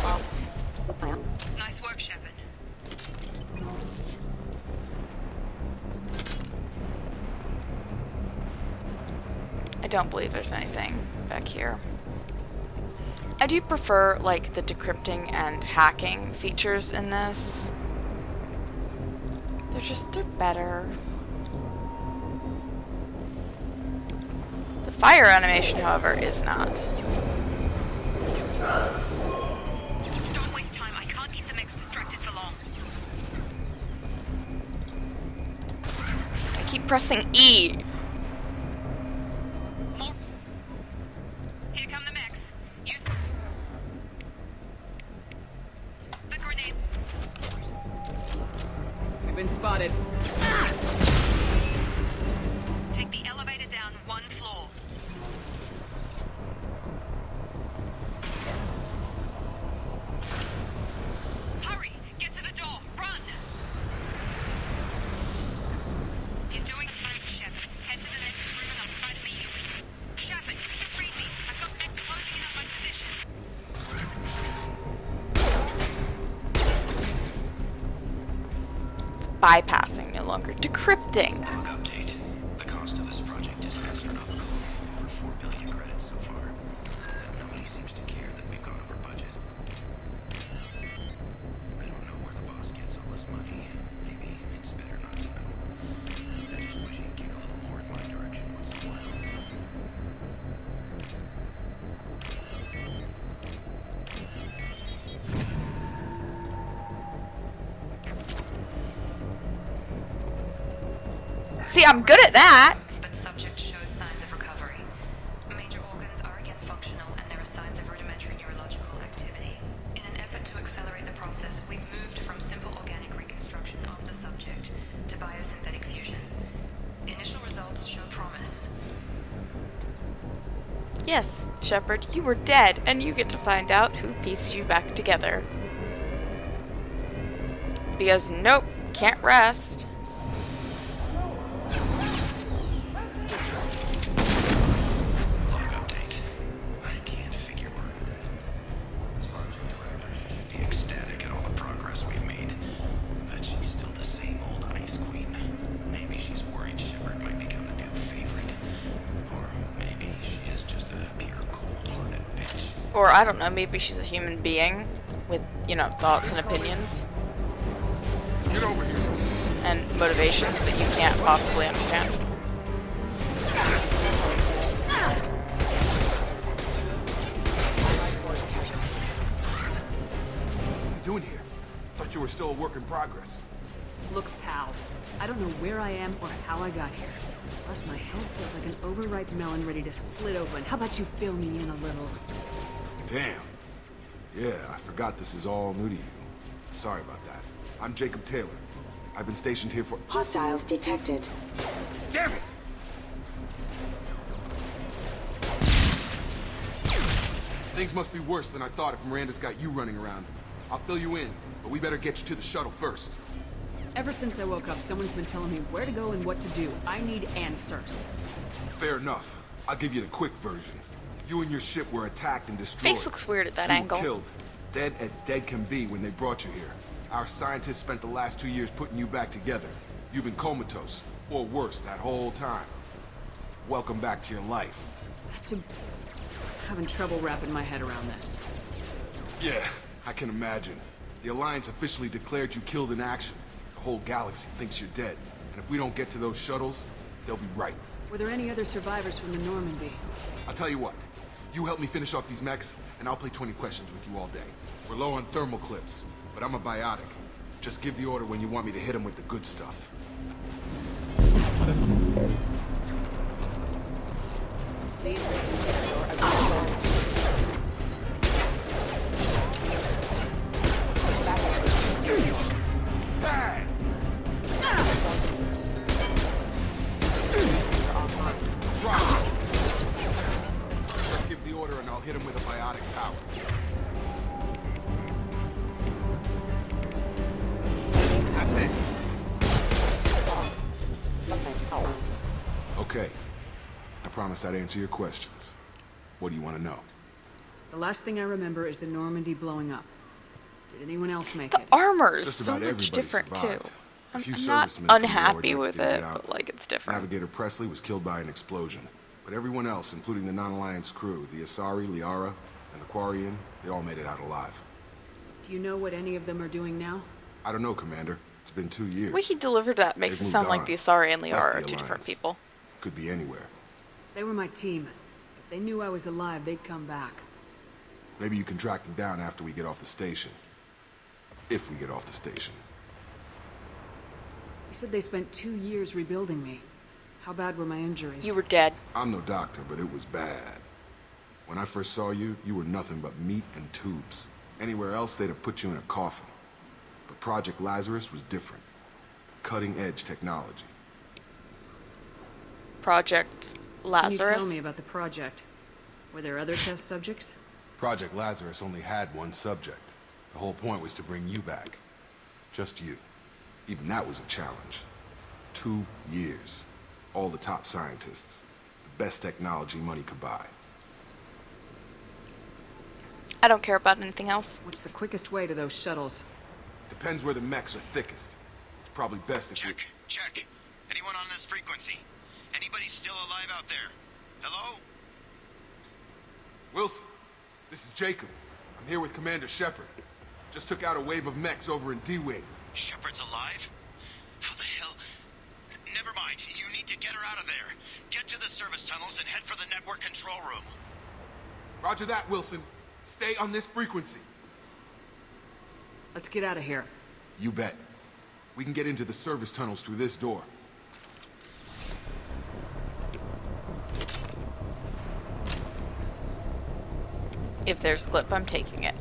Nice work, Shepard. I don't believe there's anything back here. I do prefer, like, the decrypting and hacking features in this. They're better. The fire animation, however, is not. Don't waste time. I can't keep the mechs distracted for long. I keep pressing E. More. Here come the mechs. Use the grenade. been spotted. Take the elevator down 1 floor. Hurry! Get to the door! Run! You're doing great, Shep. Head to the next room and I'll try to beat you. Shepard, read me. I've got men closing in on my position. It's bypassing, no longer decrypting. Log update. The cost of this project is astronomical. Over 4 billion credits so far. Nobody seems to care that we've gone over budget. I don't know where the boss gets all this money. Maybe it's better not to know. I just wish he'd kick a little more in my direction once in a while. See, I'm good at that. But subject shows signs of recovery. Major organs are again functional, and there are signs of rudimentary neurological activity. In an effort to accelerate the process, we've moved from simple organic reconstruction of the subject to biosynthetic fusion. Initial results show promise. Yes, Shepard, you were dead, and you get to find out who pieced you back together. Because nope, can't rest. Log update. I can't figure where it is. As far as the director, she should be ecstatic at all the progress we've made. But she's still the same old ice queen. Maybe she's worried Shepard might become the new favorite. Or maybe she is just a pure cold-hearted bitch. Or, I don't know, maybe she's a human being with, thoughts and opinions. Get over here. And motivations that you can't possibly understand. What are you doing here? Thought you were still a work in progress. Look, pal. I don't know where I am or how I got here. Plus, my head feels like an overripe melon ready to split open. How about you fill me in a little? Damn. Yeah, I forgot this is all new to you. Sorry about that. I'm Jacob Taylor. I've been stationed here for— Hostiles detected. Damn it! Things must be worse than I thought if Miranda's got you running around. I'll fill you in, but we better get you to the shuttle first. Ever since I woke up, someone's been telling me where to go and what to do. I need answers. Fair enough. I'll give you the quick version. You and your ship were attacked and destroyed. Face looks weird at that You were angle. killed. Dead as dead can be when they brought you here. Our scientists spent the last 2 years putting you back together. You've been comatose, or worse, that whole time. Welcome back to your life. I'm having trouble wrapping my head around this. Yeah, I can imagine. The Alliance officially declared you killed in action. The whole galaxy thinks you're dead. And if we don't get to those shuttles, they'll be right. Were there any other survivors from the Normandy? I'll tell you what. You help me finish off these mechs, and I'll play 20 questions with you all day. We're low on thermal clips, but I'm a biotic. Just give the order when you want me to hit them with the good stuff. Just give the order and I'll hit him with a biotic power. That's it. Okay. I promised I'd answer your questions. What do you want to know? The last thing I remember is the Normandy blowing up. Did anyone else make The it? armor is Just so about much everybody different survived. too. A few I'm not servicemen from the unhappy lower with decks didn't it, get out. but like it's different. Navigator Presley was killed by an explosion. But everyone else, including the non-Alliance crew, the Asari, Liara, and the Quarian, they all made it out alive. Do you know what any of them are doing now? I don't know, Commander. It's been 2 years. The way he delivered that makes They've it sound moved like on. the Asari and Left Liara the are two different Alliance. people. Could be anywhere. They were my team. If they knew I was alive, they'd come back. Maybe you can track them down after we get off the station. If we get off the station. You said they spent 2 years rebuilding me. How bad were my injuries? You were dead. I'm no doctor, but it was bad. When I first saw you, you were nothing but meat and tubes. Anywhere else, they'd have put you in a coffin. But Project Lazarus was different. cutting-edge technology. Project Lazarus. Can you tell me about the project? Were there other test subjects? Project Lazarus only had one subject. The whole point was to bring you back. Just you. Even that was a challenge. 2 years. All the top scientists. The best technology money could buy. I don't care about anything else. What's the quickest way to those shuttles? Depends where the mechs are thickest. It's probably best if Check, check. Anyone on this frequency? Anybody still alive out there? Hello? Wilson, this is Jacob. I'm here with Commander Shepard. Just took out a wave of mechs over in D-Wing. Shepard's alive? How the hell? Never mind. You need to get her out of there. Get to the service tunnels and head for the network control room. Roger that, Wilson. Stay on this frequency. Let's get out of here. You bet. We can get into the service tunnels through this door. If there's a clip, I'm taking it.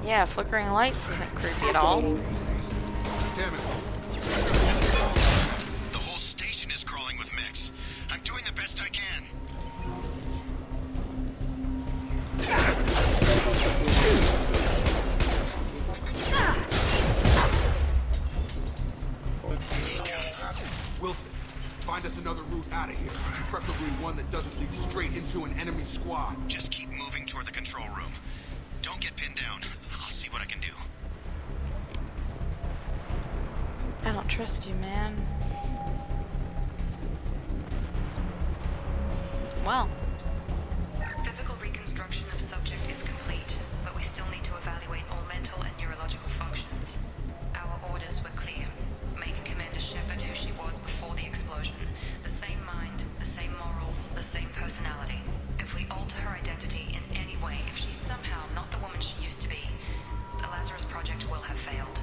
Yeah, flickering lights isn't creepy at all. Damn it. The whole station is crawling with mechs. I'm doing the best I can. Wilson, find us another route out of here. Preferably one that doesn't lead straight into an enemy squad. Just keep moving toward the control room. Don't get pinned down. I'll see what I can do. I don't trust you, man. Well. Physical reconstruction of subject is complete, but we still need to evaluate all mental and neurological functions. Our orders were clear. Make Commander Shepard who she was before the explosion. The same mind, the same morals, the same personality. If we alter her identity in any way, if she's somehow not the woman she used to be, the Lazarus Project will have failed.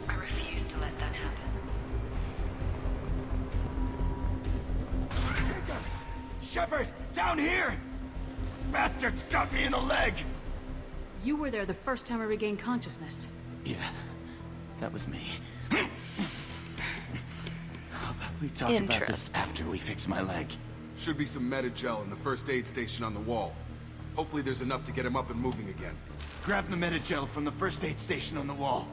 I refuse to let that happen. Shepard, down here! Bastards got me in the leg! You were there the first time I regained consciousness. Yeah, that was me. How about we talk about this after we fix my leg? Should be some Metagel in the first aid station on the wall. Hopefully there's enough to get him up and moving again. Grab the Metagel from the first aid station on the wall.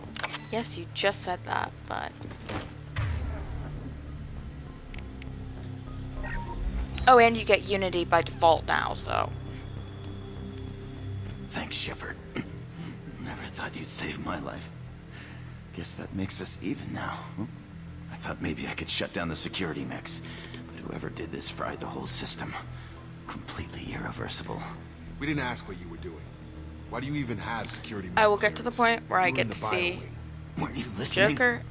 Yes, you just said that, but... Oh, and you get Unity by default now, so... Thanks, Shepard. Never thought you'd save my life. Guess that makes us even now. I thought maybe I could shut down the security mechs, but whoever did this fried the whole system. Completely irreversible. We didn't ask what you were doing. Why do you even have security? I will get to the point where I get to see Weren't you listening? Joker,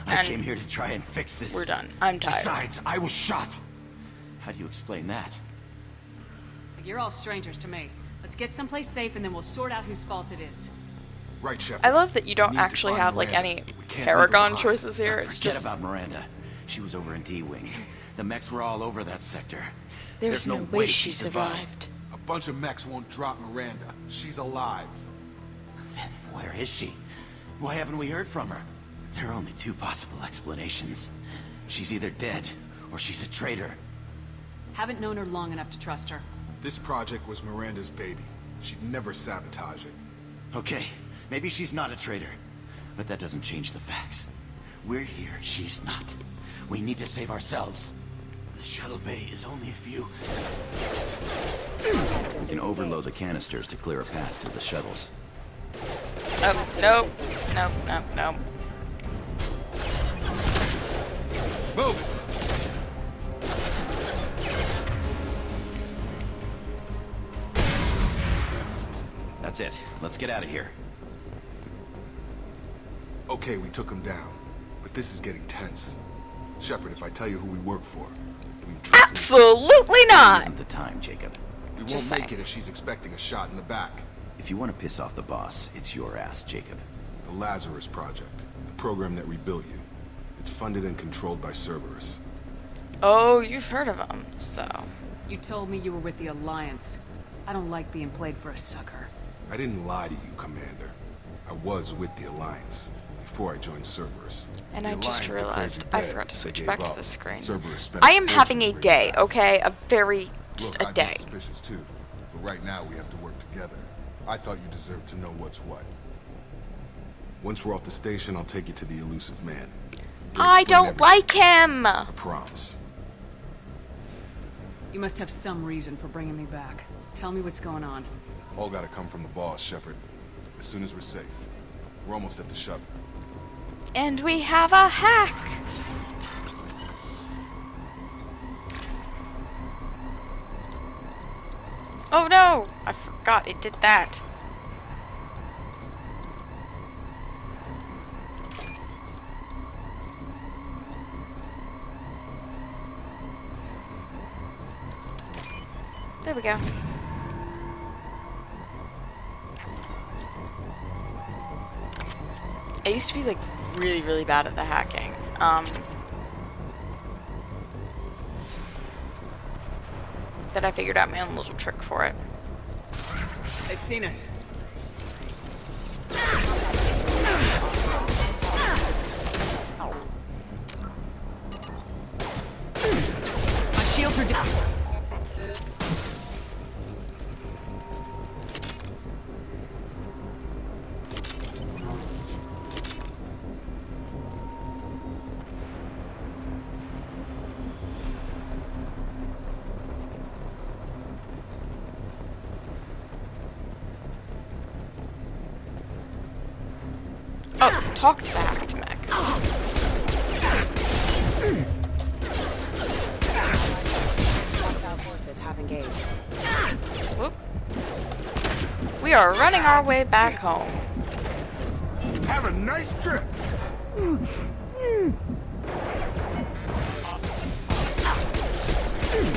I came here to try and fix this. We're done. I'm tired. Besides, I was shot. How do you explain that? You're all strangers to me. Let's get someplace safe and then we'll sort out whose fault it is. Right, Shepard. I love that you don't actually have like any Paragon choices here. It's Forget just about Miranda. She was over in D-Wing. The mechs were all over that sector. there's no way she survived. A bunch of mechs won't drop Miranda. She's alive. Then where is she? Why haven't we heard from her? There are only two possible explanations. She's either dead or she's a traitor. Haven't known her long enough to trust her. This project was Miranda's baby. She'd never sabotage it. Okay, maybe she's not a traitor, but that doesn't change the facts. We're here, she's not. We need to save ourselves. The shuttle bay is only a few... We can overload the canisters to clear a path to the shuttles. Oh, no. No, no, no. Move! That's it. Let's get out of here. Okay, we took him down. But this is getting tense. Shepard, if I tell you who we work for, will you trust me? Absolutely not! Isn't the time, Jacob. We Just won't make saying. it if she's expecting a shot in the back. If you want to piss off the boss, it's your ass, Jacob. The Lazarus Project. The program that rebuilt you. It's funded and controlled by Cerberus. Oh, you've heard of them, so... You told me you were with the Alliance. I don't like being played for a sucker. I didn't lie to you, Commander. I was with the Alliance before I joined Cerberus. And The I just Alliance realized declared I you dead. forgot to They switch gave back to up. the screen. Cerberus spent I am fortune having to a bring day, you back. okay? Just Look, a I'd day. be suspicious too, but right now we have to work together. I thought you deserved to know what's what. Once we're off the station, I'll take you to the elusive man. He'll I explain don't everything. like him! I promise. You must have some reason for bringing me back. Tell me what's going on. All gotta come from the boss, Shepard. As soon as we're safe. We're almost at the shuttle. And we have a hack! Oh no! I forgot it did that. There we go. I used to be like really, really bad at the hacking. That I figured out my own little trick for it. They've seen us. My shields are down. Oh, talk to the hacked mech. Forces have engaged. Whoop. We are running our way back home. Have a nice trip.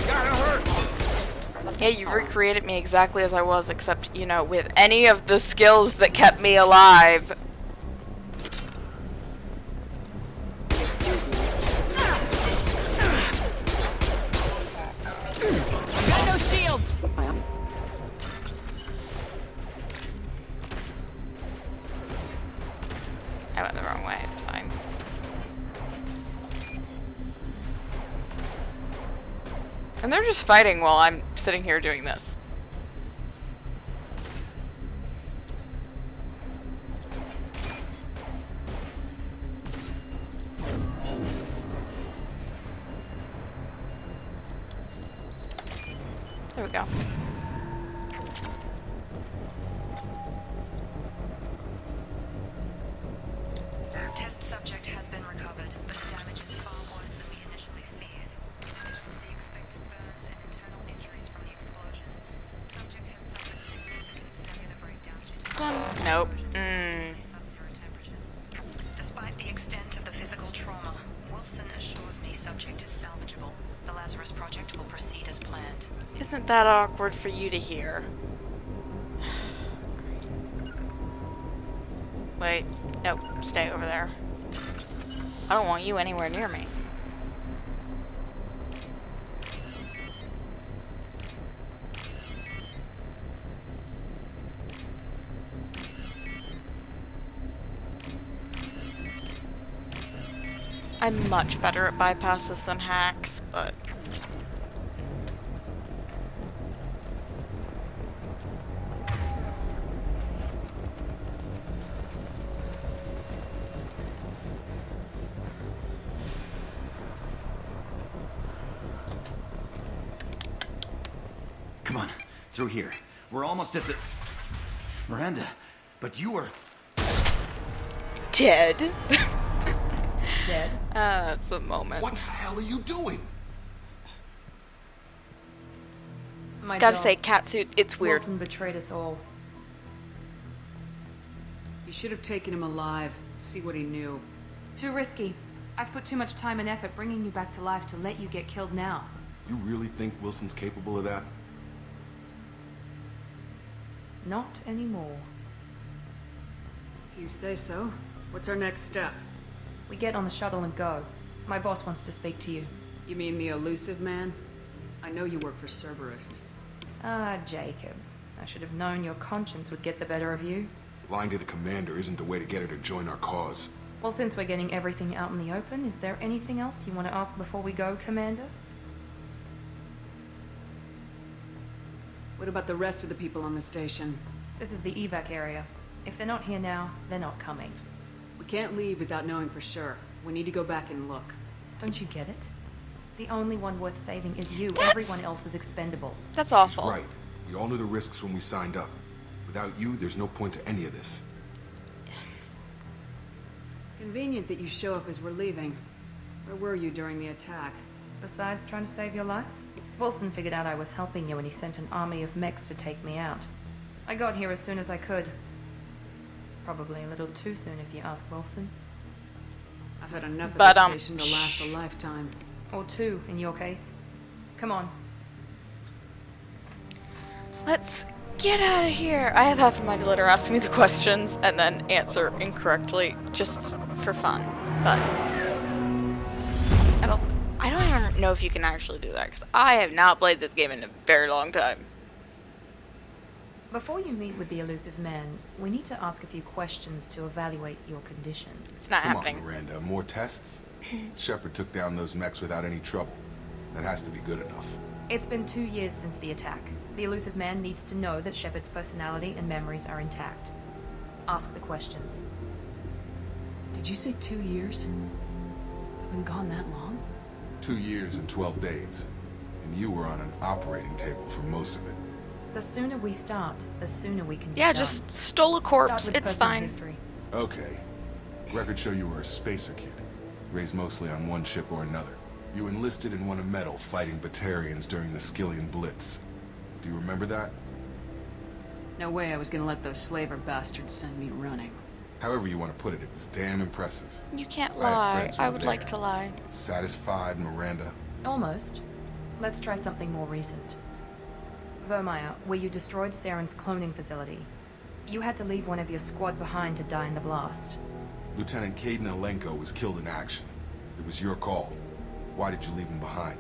Gotta hurt. Yeah, you recreated me exactly as I was, except, you know, with any of the skills that kept me alive. Got no shields. I went the wrong way, it's fine. And they're just fighting while I'm sitting here doing this. There we go. Test subject has been recovered, but the damage is far worse than we initially feared. In addition to the expected burns and internal injuries from the explosion, subject has suffered significant cellular breakdown due to This one? Nope. sub-zero temperatures. Despite the extent of the physical trauma, Wilson assures me subject is salvageable. The Lazarus project will proceed as planned. Isn't that awkward for you to hear? Wait. Nope. Stay over there. I don't want you anywhere near me. I'm much better at bypasses than hacks, but... Come on, through here. We're almost at the... Miranda, but you were... Dead. Dead? That's a moment. What the hell are you doing? My Gotta job. say, catsuit, it's weird. Wilson betrayed us all. You should have taken him alive. See what he knew. Too risky. I've put too much time and effort bringing you back to life to let you get killed now. You really think Wilson's capable of that? Not anymore. If you say so. What's our next step? We get on the shuttle and go. My boss wants to speak to you. You mean the elusive man? I know you work for Cerberus. Ah, Jacob. I should have known your conscience would get the better of you. Lying to the commander isn't the way to get her to join our cause. Well, since we're getting everything out in the open, is there anything else you want to ask before we go, Commander? What about the rest of the people on the station? This is the evac area. If they're not here now, they're not coming. We can't leave without knowing for sure. We need to go back and look. Don't you get it? The only one worth saving is you. That's- Everyone else is expendable. That's awful. Right. We all knew the risks when we signed up. Without you, there's no point to any of this. Convenient that you show up as we're leaving. Where were you during the attack? Besides trying to save your life, Wilson figured out I was helping you when he sent an army of mechs to take me out. I got here as soon as I could. Probably a little too soon if you ask Wilson. I've had enough of But, this station to last a lifetime. Or two, in your case. Come on. Let's get out of here. I have half of my glitter ask me the questions and then answer incorrectly just for fun. But I don't even know if you can actually do that because I have not played this game in a very long time. Before you meet with the elusive man, we need to ask a few questions to evaluate your condition. It's not Come happening. on, Miranda. More tests? Shepard took down those mechs without any trouble. That has to be good enough. It's been 2 years since the attack. The elusive man needs to know that Shepard's personality and memories are intact. Ask the questions. Did you say 2 years? I've been gone that long? 2 years and 12 days. And you were on an operating table for most of it. The sooner we start, the sooner we can be Yeah, done. just stole a corpse. Start with It's personal fine. history. Okay. Records show you were a spacer kid, raised mostly on one ship or another. You enlisted and won a medal fighting Batarians during the Skillian Blitz. Do you remember that? No way I was gonna let those slaver bastards send me running. However you want to put it, it was damn impressive. You can't I had lie. friends who I were would there. like to lie. Satisfied, Miranda? Almost. Let's try something more recent. Vermeer, where you destroyed Saren's cloning facility. You had to leave one of your squad behind to die in the blast. Lieutenant Caden Alenko was killed in action. It was your call. Why did you leave him behind?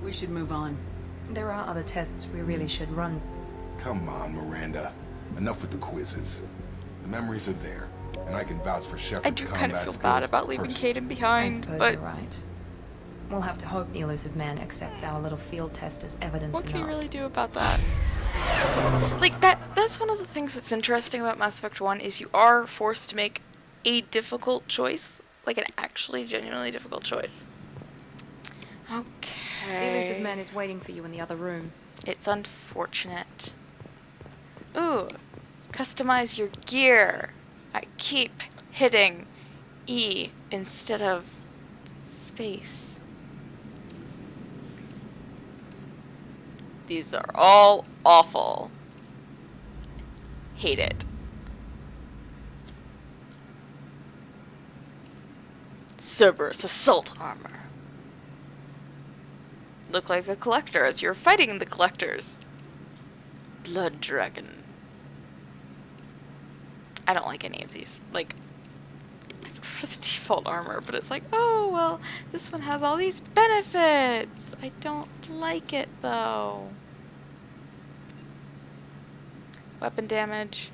We should move on. There are other tests we really should run. Come on, Miranda. Enough with the quizzes. The memories are there, and I can vouch for Shepard's I do kind of combat feel bad skills about leaving personally. Caden I behind, suppose but you're right. We'll have to hope the elusive man accepts our little field test as evidence what can you enough. really do about that? Like, that's one of the things that's interesting about Mass Effect 1 is you are forced to make a difficult choice. Like, an actually genuinely difficult choice. Okay. The elusive man is waiting for you in the other room. It's unfortunate. Ooh, customize your gear. I keep hitting E instead of space. These are all awful. Hate it. Cerberus assault armor. Look like a collector as you're fighting the collectors. Blood dragon. I don't like any of these. Like, I prefer the default armor, but it's like, oh, well, this one has all these benefits. I don't like it, though. Weapon damage.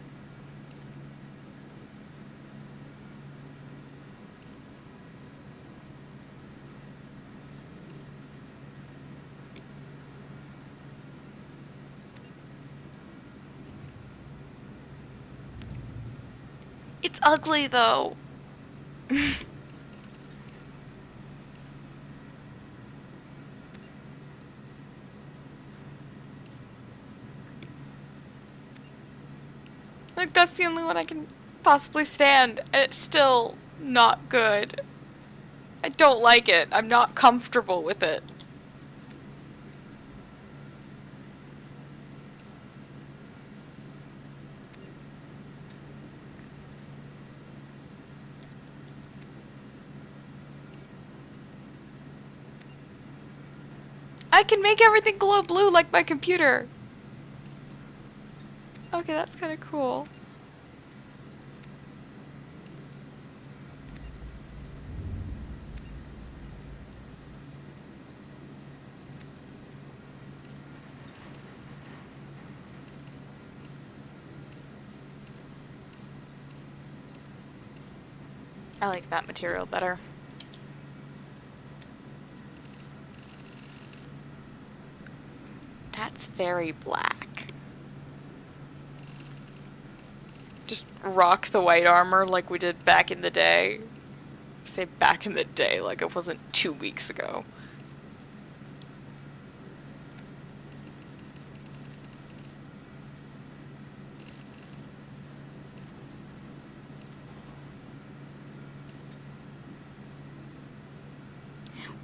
It's ugly, though. Like, that's the only one I can possibly stand, and it's still not good. I don't like it. I'm not comfortable with it. I can make everything glow blue like my computer. Okay, that's kind of cool. I like that material better. That's very black. Just rock the white armor like we did back in the day. Say back in the day, like it wasn't 2 weeks ago.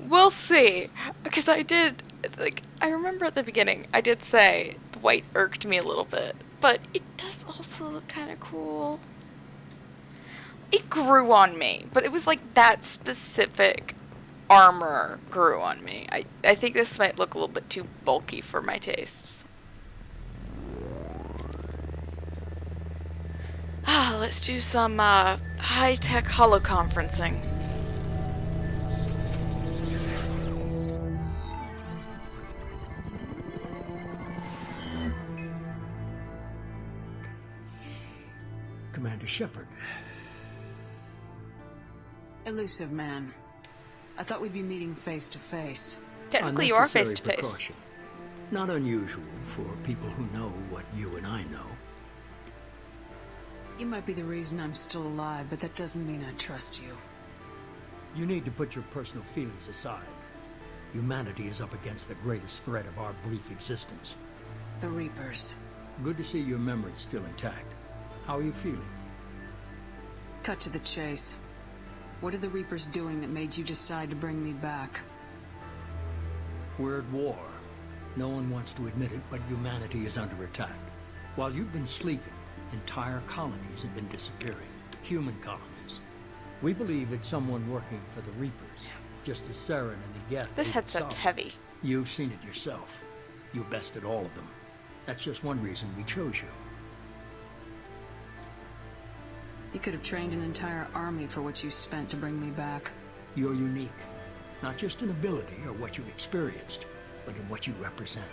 We'll see, because I did, like, I remember at the beginning, I did say the white irked me a little bit, but it does also look kind of cool. It grew on me, but it was like that specific armor grew on me. I think this might look a little bit too bulky for my tastes. Let's do some high-tech holoconferencing. Commander Shepard. Elusive man. I thought we'd be meeting face to face. Technically, you are face to face. Not unusual for people who know what you and I know. You might be the reason I'm still alive, but that doesn't mean I trust you. You need to put your personal feelings aside. Humanity is up against the greatest threat of our brief existence. The Reapers. Good to see your memory's still intact. How are you feeling? Cut to the chase. What are the Reapers doing that made you decide to bring me back? We're at war. No one wants to admit it, but humanity is under attack. While you've been sleeping, entire colonies have been disappearing. Human colonies. We believe it's someone working for the Reapers, just as Saren and the Geth. This headset's heavy. You've seen it yourself. You bested all of them. That's just one reason we chose you. You could have trained an entire army for what you spent to bring me back. You're unique. Not just in ability or what you've experienced, but in what you represent.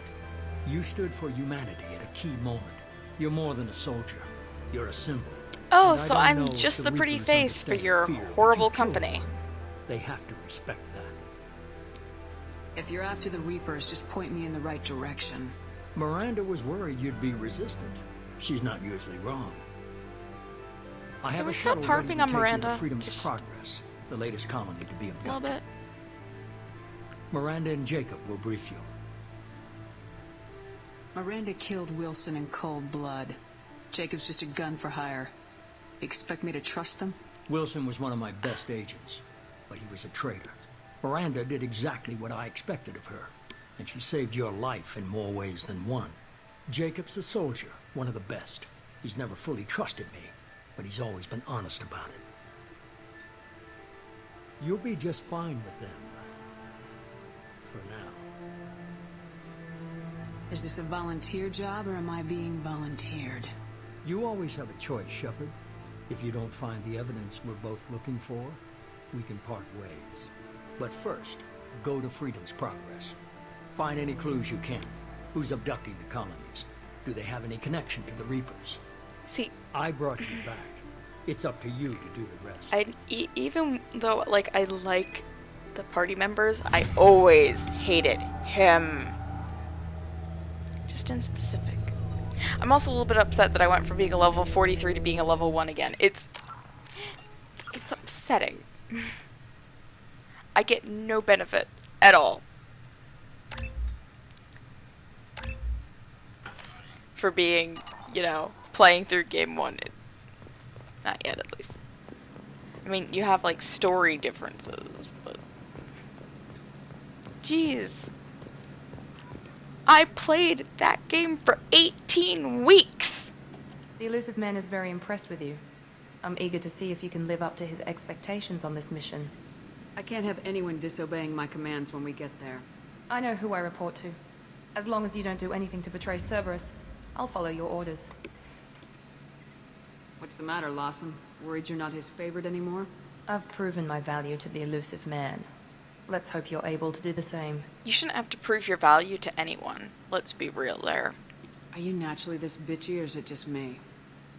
You stood for humanity at a key moment. You're more than a soldier. You're a symbol. Oh, so I'm just the pretty face for your horrible company. They have to respect that. If you're after the Reapers, just point me in the right direction. Miranda was worried you'd be resistant. She's not usually wrong. I have Can we a stop shuttle harping ready to on take you to Miranda? Freedom's Just Progress, the latest colony to be abducted. a little bit. Miranda and Jacob will brief you. Miranda killed Wilson in cold blood. Jacob's just a gun for hire. Expect me to trust them? Wilson was one of my best agents, but he was a traitor. Miranda did exactly what I expected of her, and she saved your life in more ways than one. Jacob's a soldier, one of the best. He's never fully trusted me, but he's always been honest about it. You'll be just fine with them. For now. Is this a volunteer job, or am I being volunteered? You always have a choice, Shepard. If you don't find the evidence we're both looking for, we can part ways. But first, go to Freedom's Progress. Find any clues you can. Who's abducting the colonies? Do they have any connection to the Reapers? See, I brought you back. It's up to you to do the rest. Even though, like, I like the party members, I always hated him. Just in specific. I'm also a little bit upset that I went from being a level 43 to being a level 1 again. It's upsetting. I get no benefit at all for being, you know, playing through game 1. Not yet, at least. I mean, you have, like, story differences, but... Jeez. I played that game for 18 weeks! The Elusive Man is very impressed with you. I'm eager to see if you can live up to his expectations on this mission. I can't have anyone disobeying my commands when we get there. I know who I report to. As long as you don't do anything to betray Cerberus, I'll follow your orders. What's the matter, Lawson? Worried you're not his favorite anymore? I've proven my value to the Elusive Man. Let's hope you're able to do the same. You shouldn't have to prove your value to anyone. Let's be real there. Are you naturally this bitchy, or is it just me?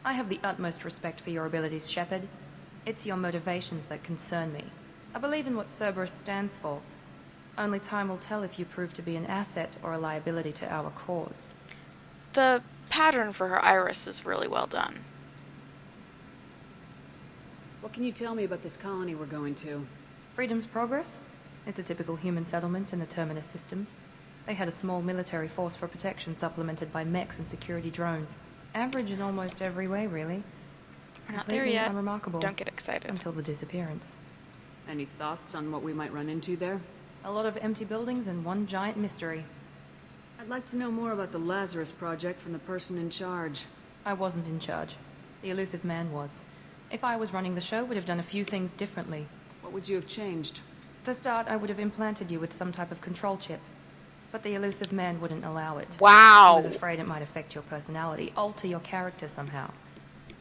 I have the utmost respect for your abilities, Shepard. It's your motivations that concern me. I believe in what Cerberus stands for. Only time will tell if you prove to be an asset or a liability to our cause. The pattern for her iris is really well done. What can you tell me about this colony we're going to? Freedom's Progress? It's a typical human settlement in the Terminus systems. They had a small military force for protection supplemented by mechs and security drones. Average in almost every way, really. We're not there Completely yet. Unremarkable. Don't get excited. Until the disappearance. Any thoughts on what we might run into there? A lot of empty buildings and one giant mystery. I'd like to know more about the Lazarus Project from the person in charge. I wasn't in charge. The elusive man was. If I was running the show, would have done a few things differently. What would you have changed? To start, I would have implanted you with some type of control chip. But the elusive man wouldn't allow it. Wow. He was afraid it might affect your personality, alter your character somehow.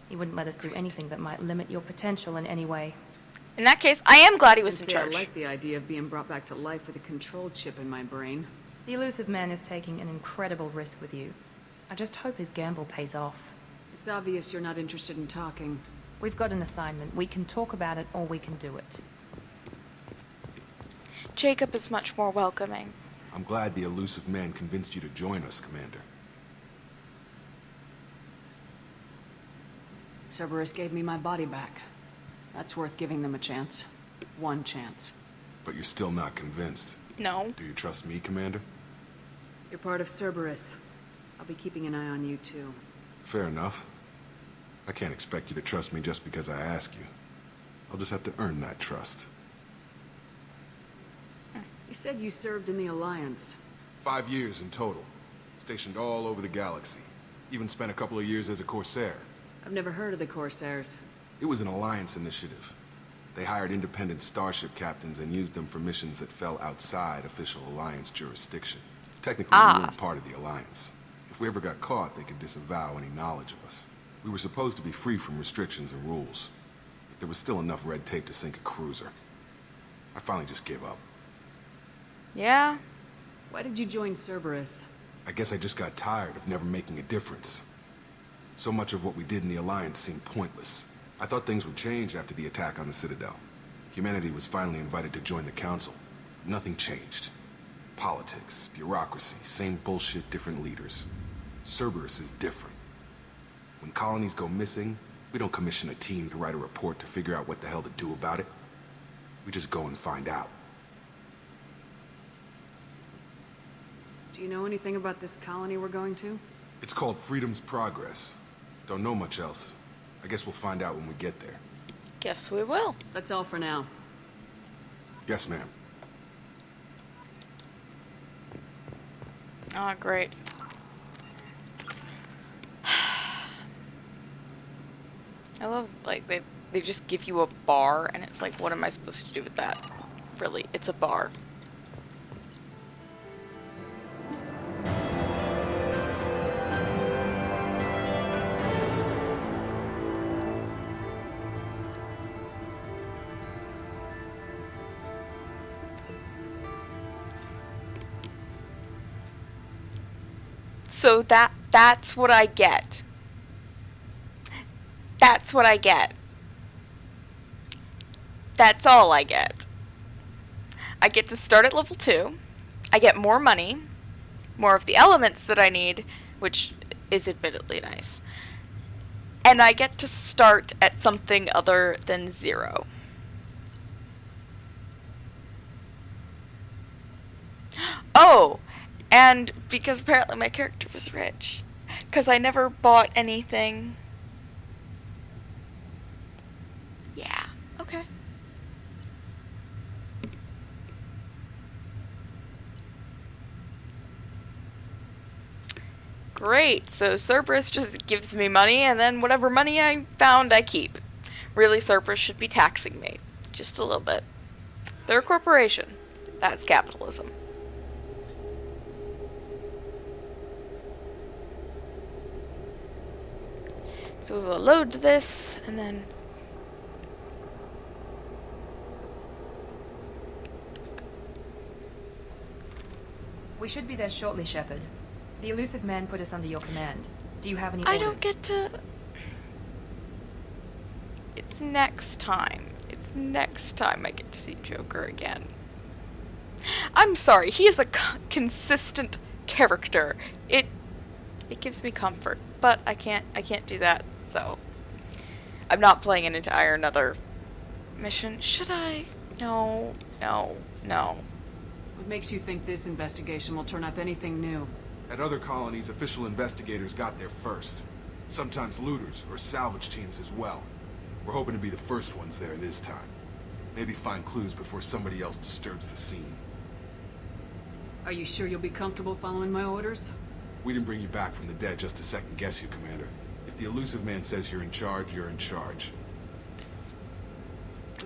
He wouldn't let us do anything that might limit your potential in any way. In that case, I am glad he was in I charge. like the idea of being brought back to life with a control chip in my brain. The elusive man is taking an incredible risk with you. I just hope his gamble pays off. It's obvious you're not interested in talking. We've got an assignment. We can talk about it or we can do it. Jacob is much more welcoming. I'm glad the elusive man convinced you to join us, Commander. Cerberus gave me my body back. That's worth giving them a chance. One chance. But you're still not convinced. No. Do you trust me, Commander? You're part of Cerberus. I'll be keeping an eye on you, too. Fair enough. I can't expect you to trust me just because I ask you. I'll just have to earn that trust. You said you served in the Alliance. 5 years in total. Stationed all over the galaxy. Even spent a couple of years as a Corsair. I've never heard of the Corsairs. It was an Alliance initiative. They hired independent starship captains and used them for missions that fell outside official Alliance jurisdiction. Technically, we weren't part of the Alliance. If we ever got caught, they could disavow any knowledge of us. We were supposed to be free from restrictions and rules. But there was still enough red tape to sink a cruiser. I finally just gave up. Yeah? Why did you join Cerberus? I guess I just got tired of never making a difference. So much of what we did in the Alliance seemed pointless. I thought things would change after the attack on the Citadel. Humanity was finally invited to join the Council. Nothing changed. Politics, bureaucracy, same bullshit, different leaders. Cerberus is different. When colonies go missing, we don't commission a team to write a report to figure out what the hell to do about it. We just go and find out. Do you know anything about this colony we're going to? It's called Freedom's Progress. Don't know much else. I guess we'll find out when we get there. Guess we will. That's all for now. Yes, ma'am. Oh, great. I love, like, they just give you a bar, and it's like, what am I supposed to do with that? Really, it's a bar. So that's what I get. That's what I get. That's all I get. I get to start at level 2. I get more money, more of the elements that I need, which is admittedly nice. And I get to start at something other than 0. Oh! And because apparently my character was rich. Because I never bought anything. Yeah, okay. Great, so Cerberus just gives me money, and then whatever money I found, I keep. Really, Cerberus should be taxing me. Just a little bit. They're a corporation. That's capitalism. So we will load this, and then... We should be there shortly, Shepard. The elusive man put us under your command. Do you have any I orders? don't get to... It's next time. It's next time I get to see Joker again. I'm sorry, he is a consistent character. It gives me comfort, but I can't do that, so I'm not playing an entire another mission. Should I? No. What makes you think this investigation will turn up anything new? At other colonies, official investigators got there first. Sometimes looters or salvage teams as well. We're hoping to be the first ones there this time. Maybe find clues before somebody else disturbs the scene. Are you sure you'll be comfortable following my orders? We didn't bring you back from the dead just to second guess you, Commander. If the elusive man says you're in charge, you're in charge.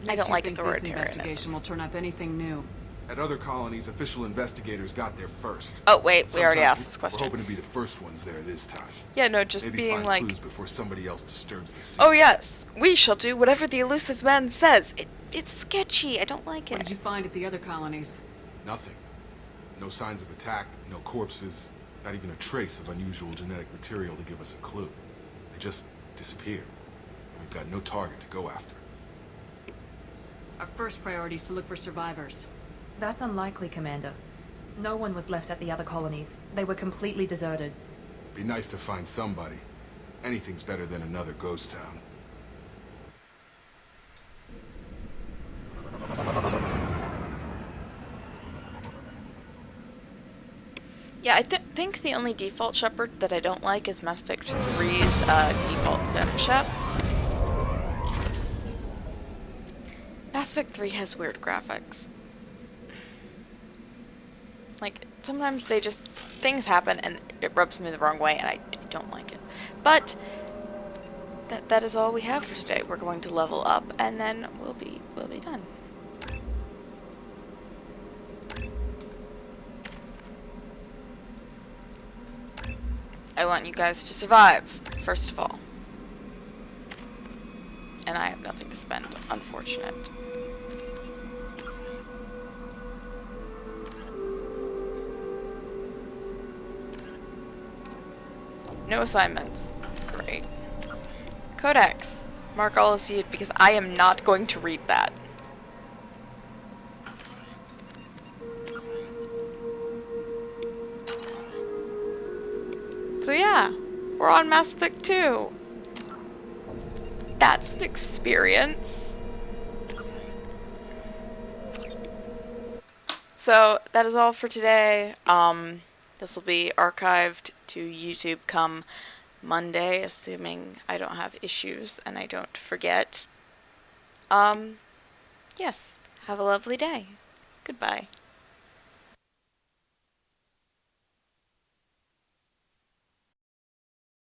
I don't like this authoritarianism. investigation will turn up anything new. At other colonies, official investigators got there first. Oh wait, we already Sometimes asked this question. We're hoping to be the first ones there this time. Yeah, no, just Maybe being find like, clues before somebody else disturbs the scene. oh yes, we shall do whatever the elusive man says. It's sketchy. I don't like it. What did you find at the other colonies? Nothing. No signs of attack, no corpses, not even a trace of unusual genetic material to give us a clue. They just disappeared. We've got no target to go after. Our first priority is to look for survivors. That's unlikely, Commander. No one was left at the other colonies. They were completely deserted. Be nice to find somebody. Anything's better than another ghost town. Yeah, I think the only default Shepard that I don't like is Mass Effect 3's default Fem Shep. Mass Effect 3 has weird graphics. Like, sometimes things happen and it rubs me the wrong way and I don't like it. But, that is all we have for today. We're going to level up and then we'll be done. I want you guys to survive, first of all. And I have nothing to spend, unfortunate. No assignments. Great. Codex. Mark all as viewed because I am not going to read that. So yeah, we're on Mass Effect 2. That's an experience. So that is all for today. This will be archived to YouTube come Monday, assuming I don't have issues and I don't forget. Yes, have a lovely day. Goodbye.